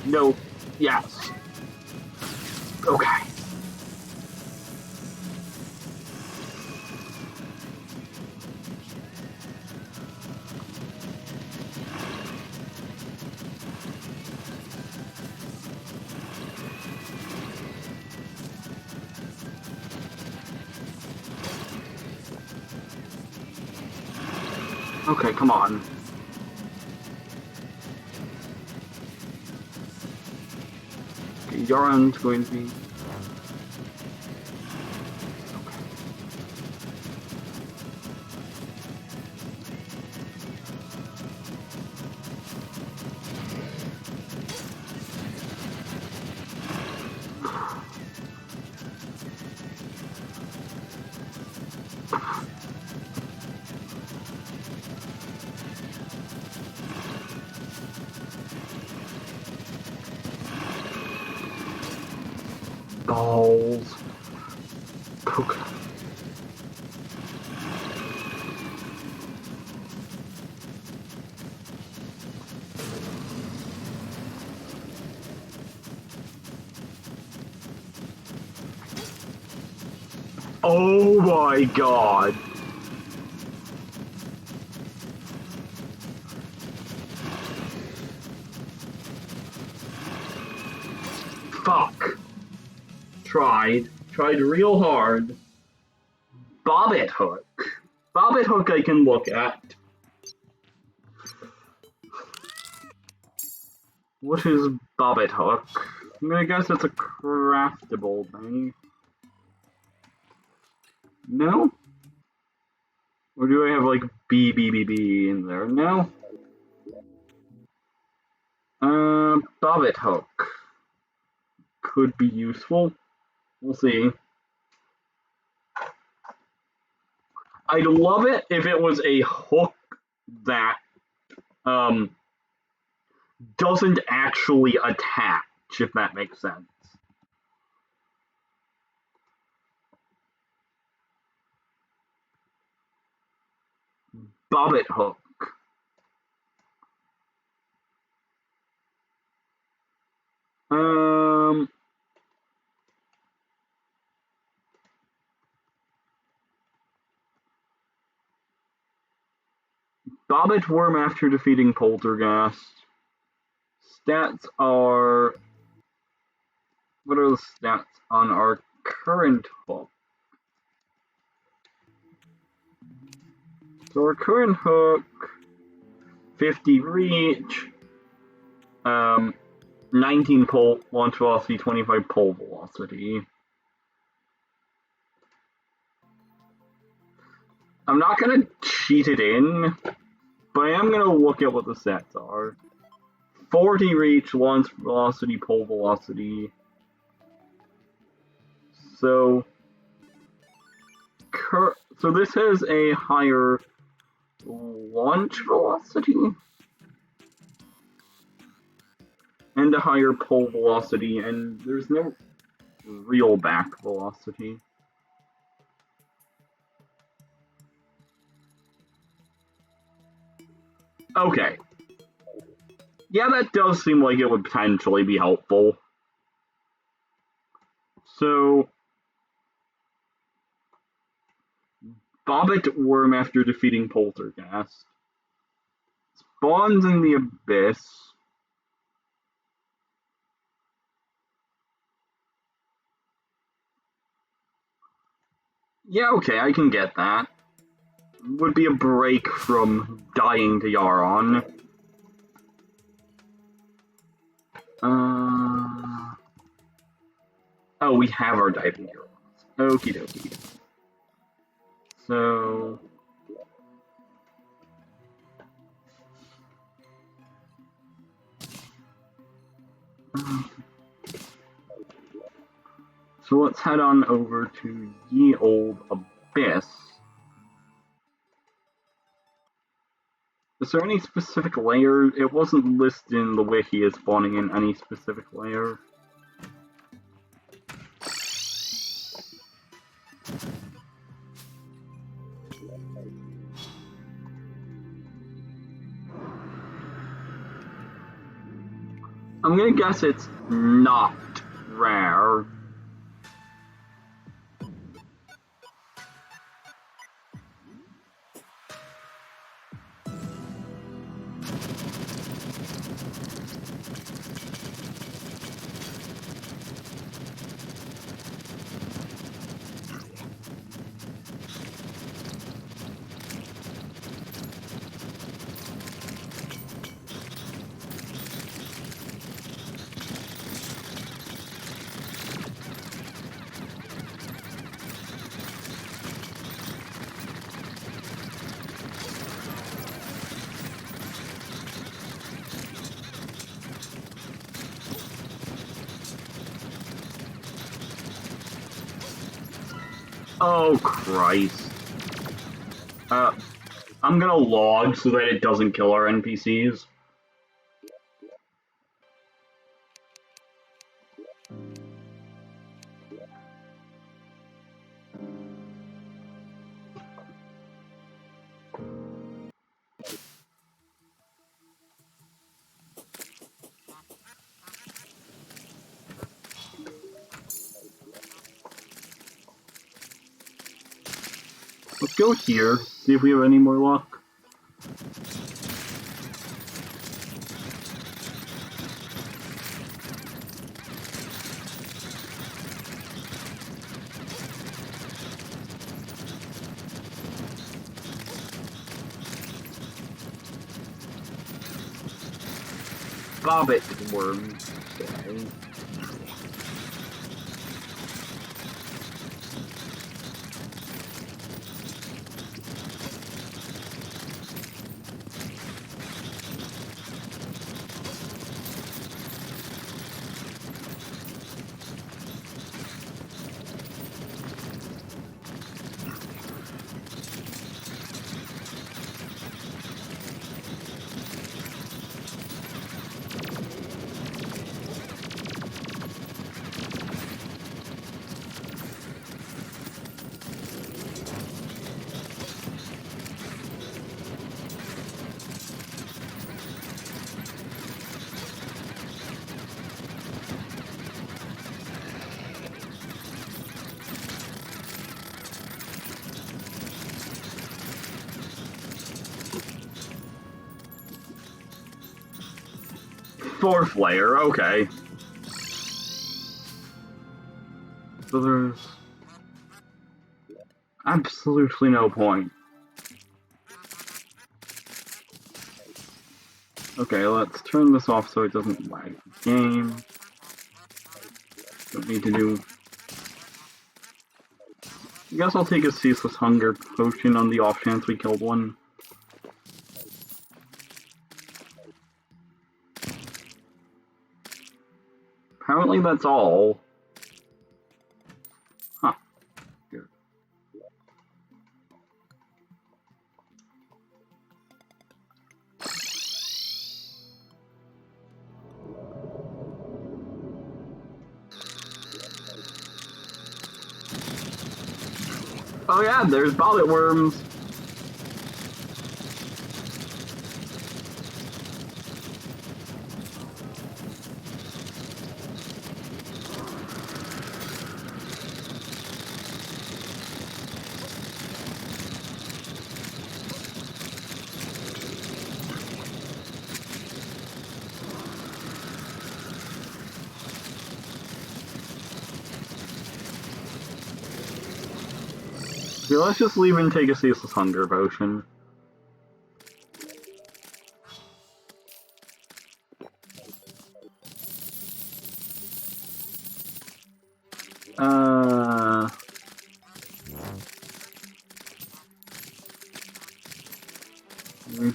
No. Yes. Okay. Okay, come on. Yharon's going to be... balls. Okay. Oh my god. Fuck. Tried real hard. Bobbit hook. Bobbit hook I can look at. What is bobbit hook? I mean, I guess it's a craftable thing. No? Or do I have like B, B, B, B in there now? Bobbit hook could be useful. We'll see. I'd love it if it was a hook that doesn't actually attach, if that makes sense. Bobbit hook. Bobbit worm after defeating Poltergeist. Stats are... What are the stats on our current hook? So our current hook, 50 reach, 19 pole launch velocity, 25 pole velocity. I'm not gonna cheat it in, but I am gonna look at what the stats are. 40 reach, launch velocity, pole velocity. So this has a higher launch velocity and a higher pole velocity, and there's no real back velocity. Okay. Yeah, that does seem like it would potentially be helpful. So, Bobbit worm after defeating Poltergeist. Spawns in the Abyss. Yeah, okay, I can get that. Would be a break from dying to Yharon. Oh, we have our diving Yharons. Okie dokie. So... So let's head on over to Ye Old Abyss. Is there any specific layer? It wasn't listed in the wiki as spawning in any specific layer. I'm gonna guess it's not rare. Oh, Christ. I'm gonna log so that it doesn't kill our NPCs. Let's go here, see if we have any more luck. Bobbit worm. Okay. fourth layer, okay. So there's absolutely no point. Okay, let's turn this off so it doesn't lag the game. Don't need to do... I guess I'll take a ceaseless hunger potion on the off chance we killed one. Apparently that's all. Huh. Good. Oh yeah, there's bobbit worms. Okay, let's just leave and take a ceaseless hunger potion.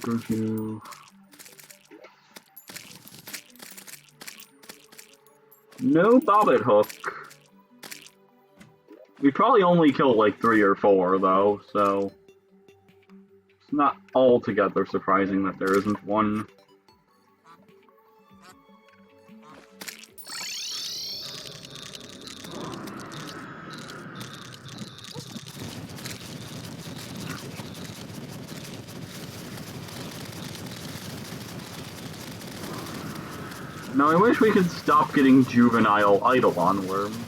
Review. No bobbit hook. We probably only killed like 3 or 4 though, so it's not altogether surprising that there isn't one. Now I wish we could stop getting juvenile Eidolon worms.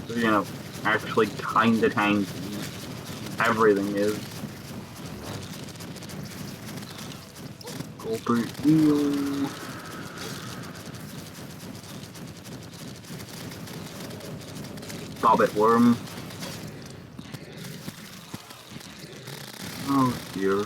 So, you know, actually kinda tanky. Everything is. Gulper eel. Bobbit worm. Oh dear.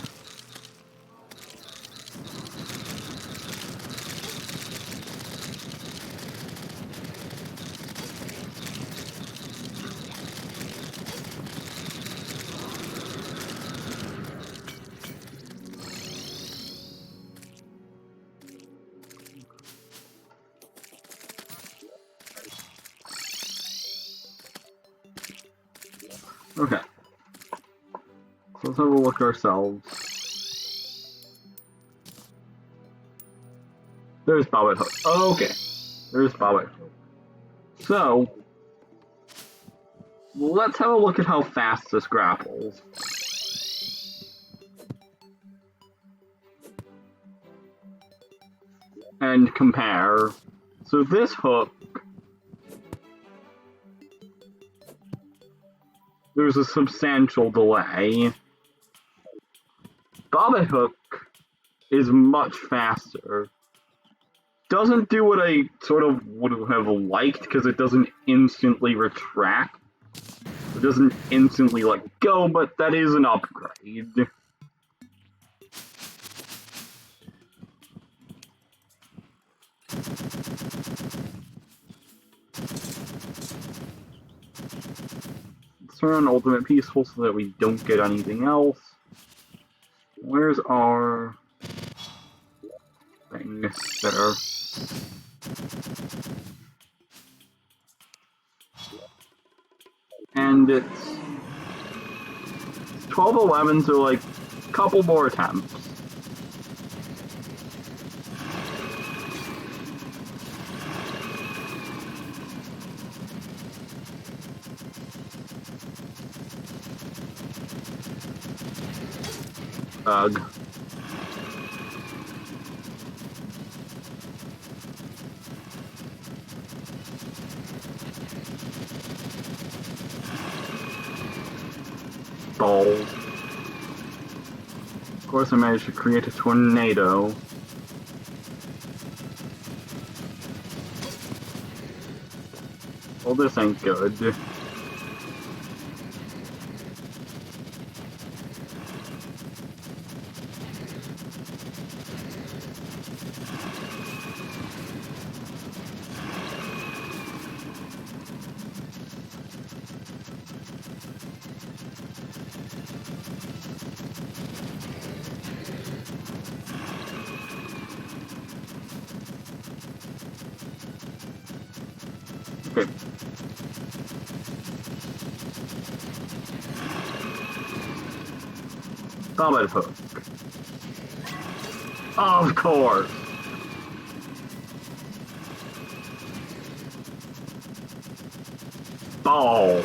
Okay. So let's have a look ourselves. There's bobbit hook. Okay. There's bobbit hook. So, let's have a look at how fast this grapples. And compare. So this hook, there's a substantial delay. Bobbit hook is much faster. Doesn't do what I sort of would have liked, because it doesn't instantly retract. It doesn't instantly let go, but that is an upgrade. Let's turn on Ultimate Peaceful so that we don't get anything else. Where's our thing there? And it's 12:11, so like a couple more attempts. Ugh. Balls. Of course I managed to create a tornado. Well, this ain't good. Okay. Summon hook. Of course. Ball.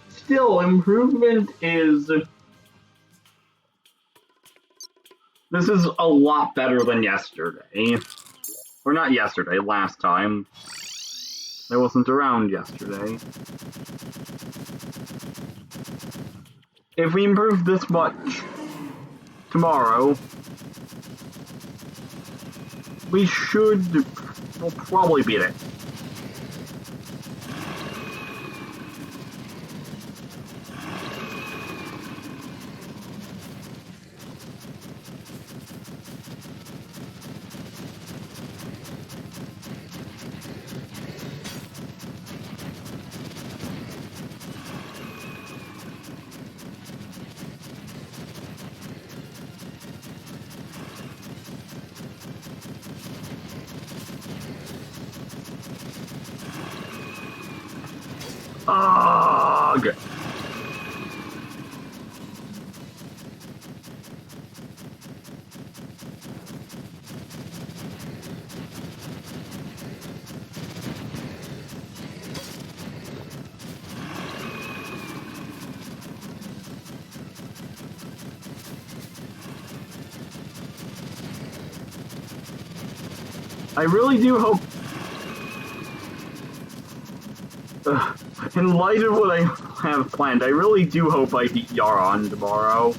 Still, improvement is... This is a lot better than yesterday. Or not yesterday, last time. I wasn't around yesterday. If we improve this much tomorrow, we'll probably beat it. Ugh! I really do hope... in light of what I have planned, I really do hope I beat Yharon tomorrow.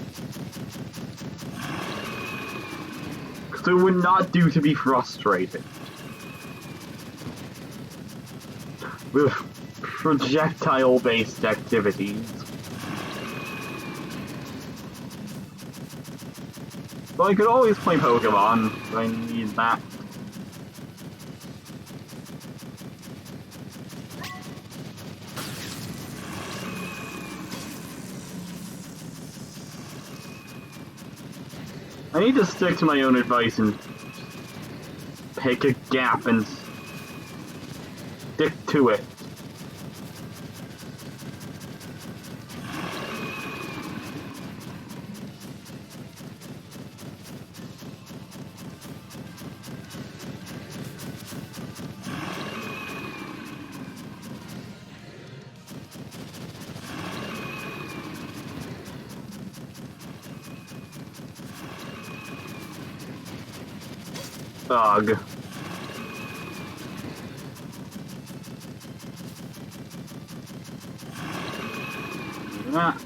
Because it would not do to be frustrated with projectile-based activities. So I could always play Pokemon if I need that. I need to stick to my own advice and pick a gap and stick to it. Ugh. Ah.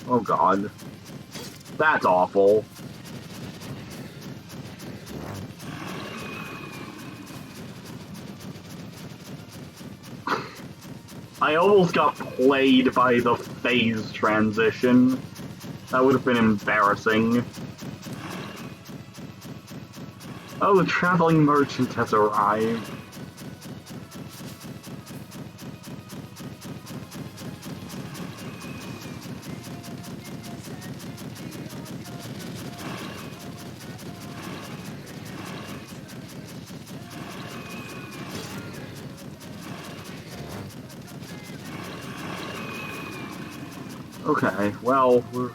Oh god. That's awful. I almost got played by the phase transition. That would have been embarrassing. Oh, the traveling merchant has arrived. Okay, well, we're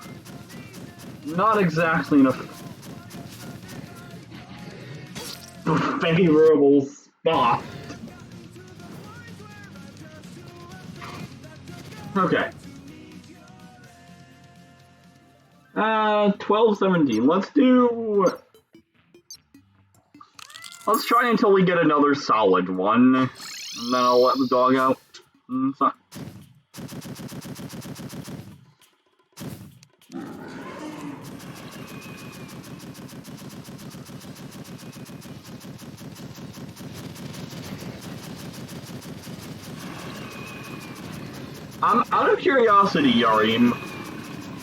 not exactly in a favorable spot. Okay. 12-17. Let's try until we get another solid one, and then I'll let the dog out. I'm out of curiosity, Yarim.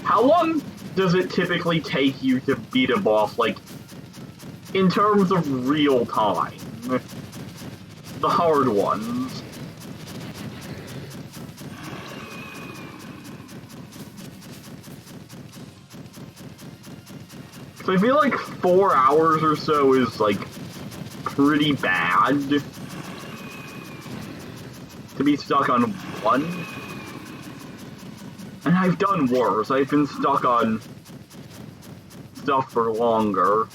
How long does it typically take you to beat a boss, like, in terms of real time? The hard ones. So I feel like 4 hours or so is, like, pretty bad to be stuck on one. And I've done worse. I've been stuck on stuff for longer.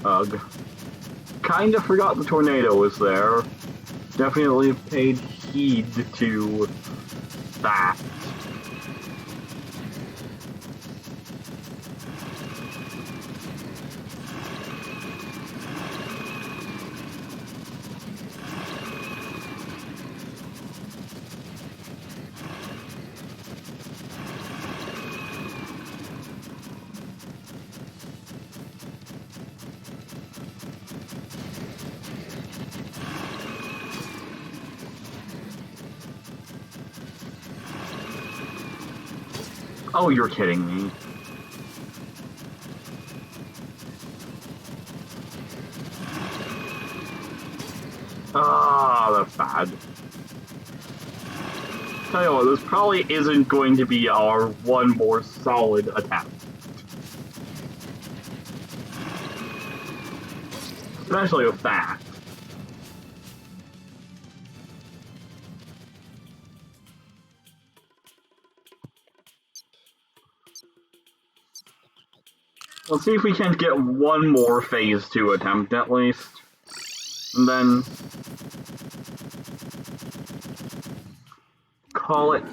Ugh. Kinda forgot the tornado was there. Definitely paid heed to that. Oh, you're kidding me. Ah, that's bad. Tell you what, this probably isn't going to be our one more solid attempt. Especially with that. Let's see if we can't get one more phase 2 attempt at least. And then call it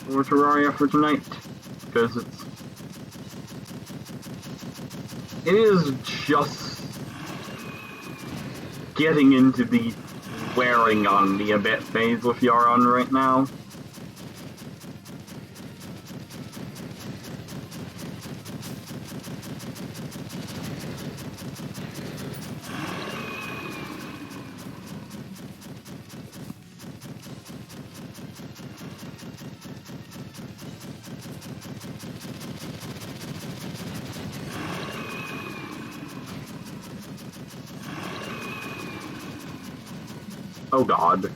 for Terraria for tonight. Because it is just getting into the wearing on me a bit phase with Yharon right now. Oh god.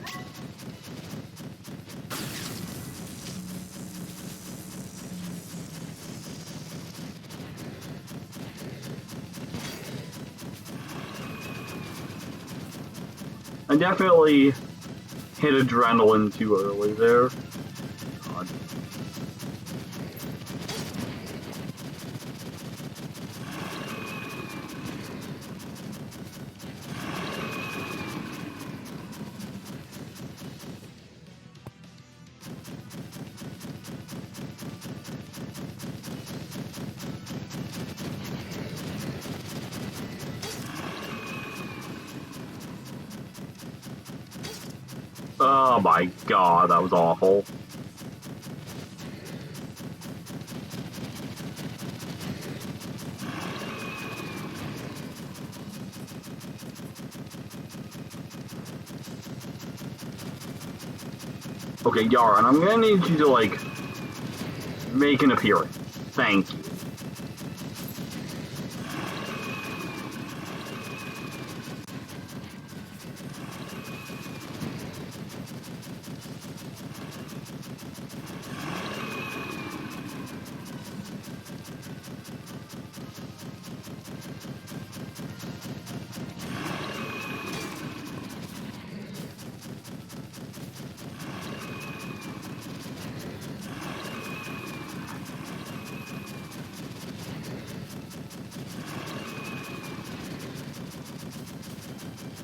I definitely hit adrenaline too early there. God. Oh my god, that was awful. Okay, Yharon, I'm gonna need you to, like, make an appearance. Thank you.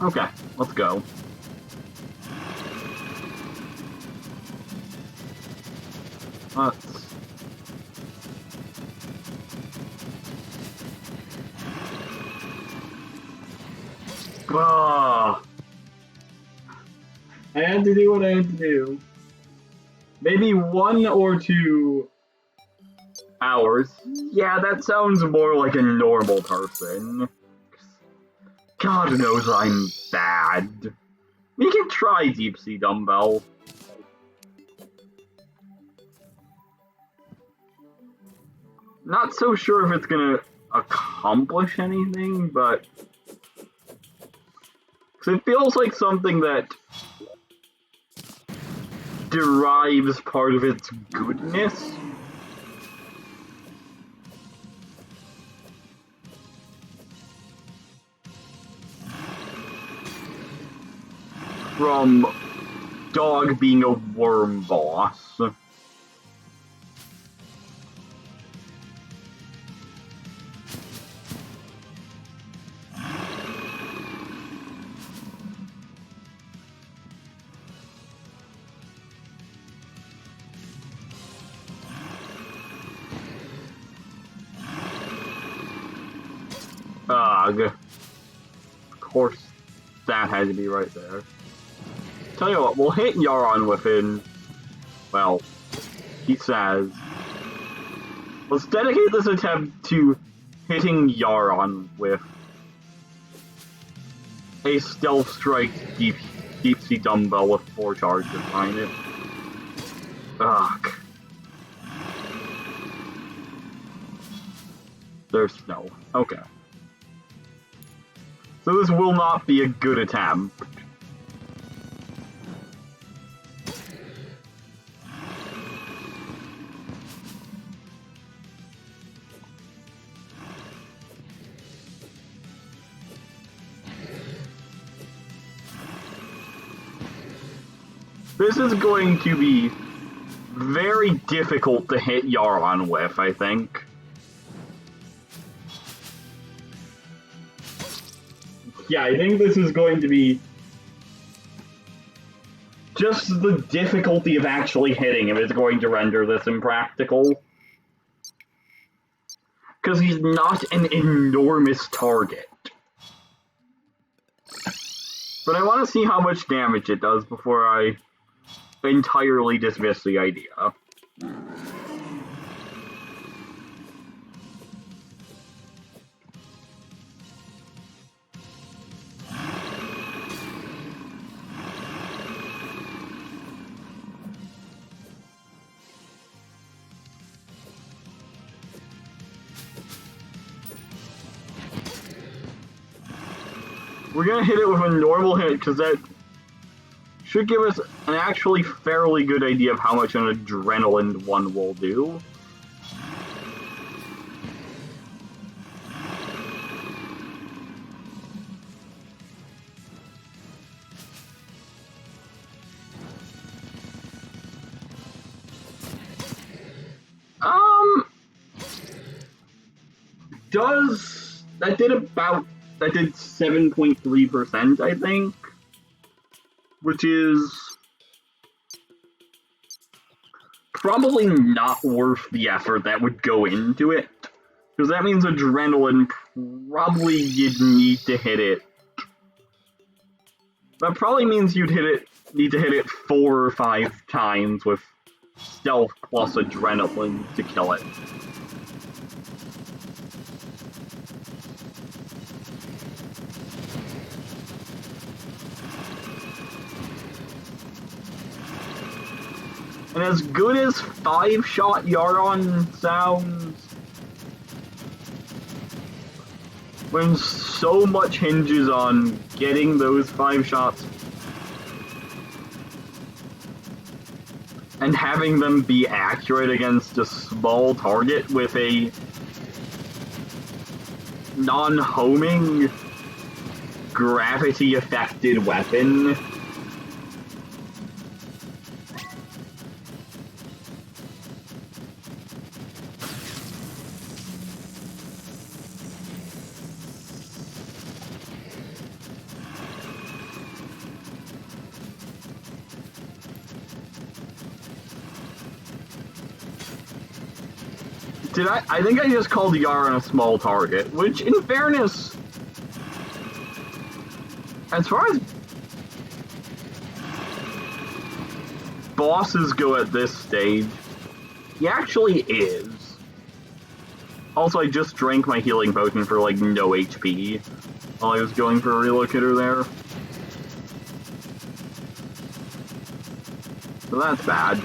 Okay, let's go. Let's... Ah! I had to do what I had to do. Maybe 1 or 2 hours. Yeah, that sounds more like a normal person. God knows I'm bad. We can try Deep Sea Dumbbell. Not so sure if it's gonna accomplish anything, but... Because it feels like something that derives part of its goodness from Dog being a worm boss. Ugh. Of course, that had to be right there. Tell you what, we'll hit Yharon within, well, he says. Let's dedicate this attempt to hitting Yharon with a stealth strike deep sea dumbbell with 4 charges behind it. Ugh. There's snow. Okay. So this will not be a good attempt. This is going to be very difficult to hit Yharon with, I think. Yeah, I think this is going to be just the difficulty of actually hitting him is going to render this impractical. Because he's not an enormous target. But I want to see how much damage it does before I entirely dismiss the idea. We're gonna hit it with a normal hit, because that should give us an actually fairly good idea of how much an adrenaline one will do. That did 7.3%, I think, which is probably not worth the effort that would go into it, because that means adrenaline probably you'd need to hit it That probably means you'd need to hit it 4 or 5 times with stealth plus adrenaline to kill it. And as good as 5-shot Yharon sounds, when so much hinges on getting those 5 shots and having them be accurate against a small target with a non-homing, gravity-affected weapon. I think I just called Yharon a small target, which, in fairness, as far as bosses go at this stage, he actually is. Also, I just drank my healing potion for, like, no HP while I was going for a relocator there. So that's bad.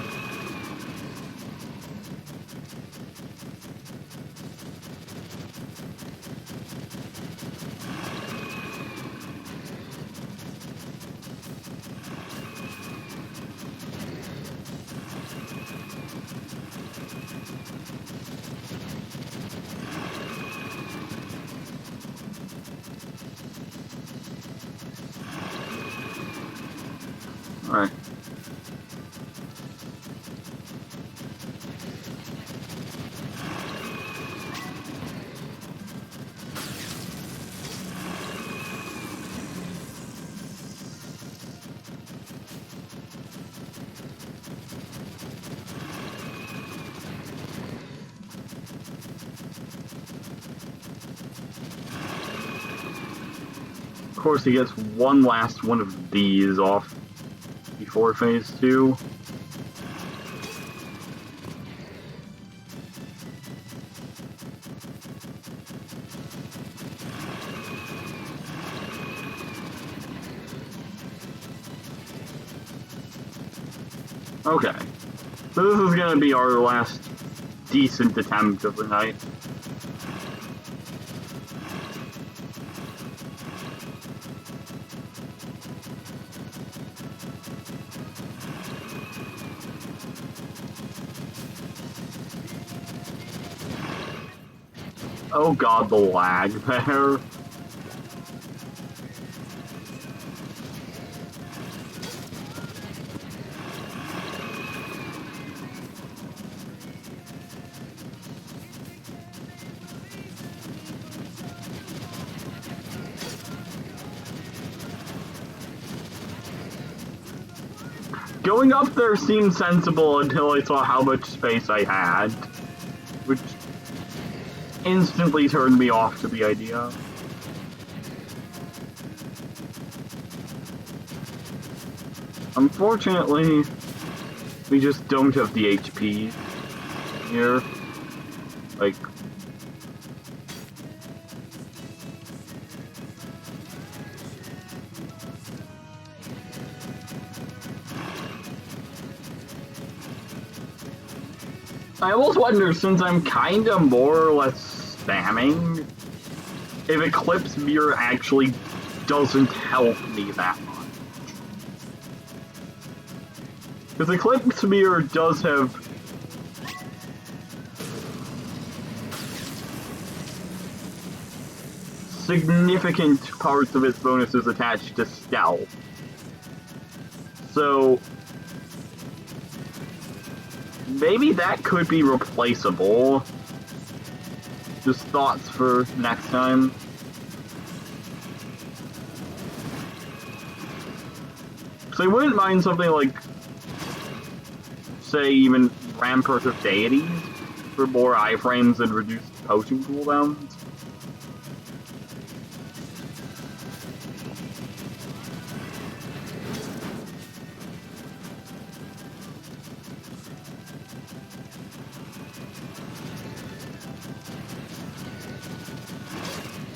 Alright. Of course, he gets one last one of these off before phase 2. Okay. So this is gonna be our last decent attempt of the night. Oh god, the lag there. Going up there seemed sensible until I saw how much space I had, which instantly turned me off to the idea. Unfortunately, we just don't have the HP here. Like, I almost wonder, since I'm kinda more or less spamming, if Eclipse Mirror actually doesn't help me that much. Because Eclipse Mirror does have significant parts of its bonuses attached to stealth. So maybe that could be replaceable. Just thoughts for next time. So I wouldn't mind something like, say, even Rampart of Deities for more iframes and reduced potion cooldowns.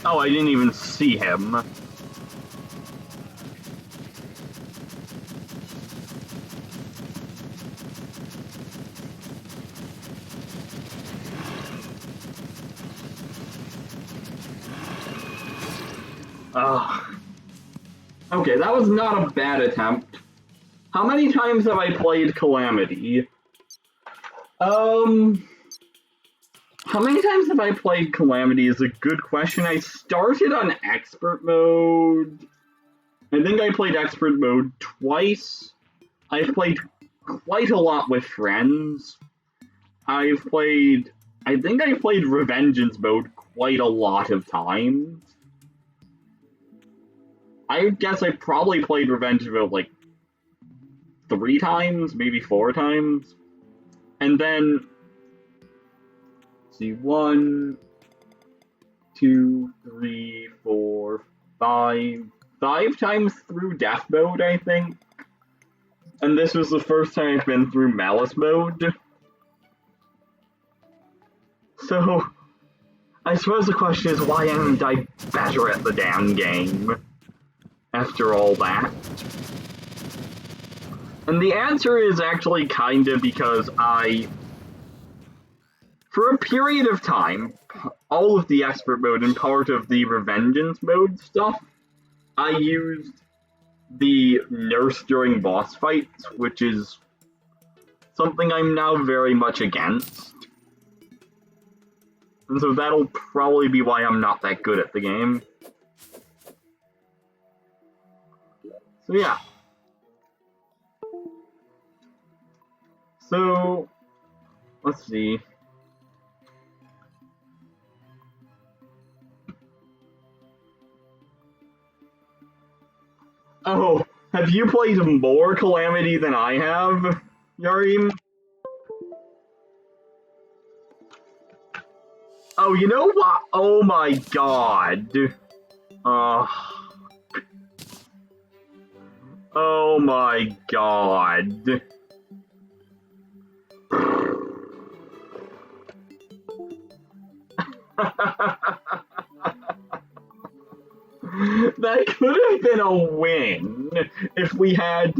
Oh, I didn't even see him. Ugh. Okay, that was not a bad attempt. How many times have I played Calamity? How many times have I played Calamity is a good question. I started on Expert Mode. I think I played Expert Mode twice. I've played quite a lot with friends. I think I played Revengeance Mode quite a lot of times. I guess I probably played Revenge Mode like 3 times, maybe 4 times. And then, see, 1, 2, 3, 4, 5 times through Death Mode, I think. And this was the first time I've been through Malice Mode. So, I suppose the question is, why aren't I better at the damn game? After all that. And the answer is actually kinda because for a period of time, all of the Expert Mode and part of the Revengeance Mode stuff, I used the Nurse during boss fights, which is something I'm now very much against. And so that'll probably be why I'm not that good at the game. So yeah. So, let's see. Oh, have you played more Calamity than I have, Yarim? Oh, you know what? Oh my god. Oh my god. That could have been a win if we had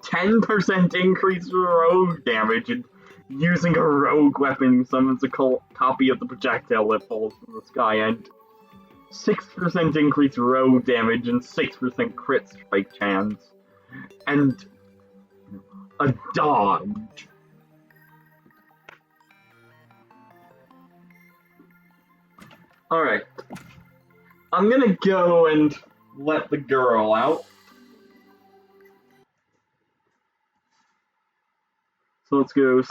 10% increase in rogue damage and using a rogue weapon summons a copy of the projectile that falls from the sky, and 6% increase rogue damage and 6% crit strike chance, and a dodge. Alright. I'm gonna go and let the girl out. So let's go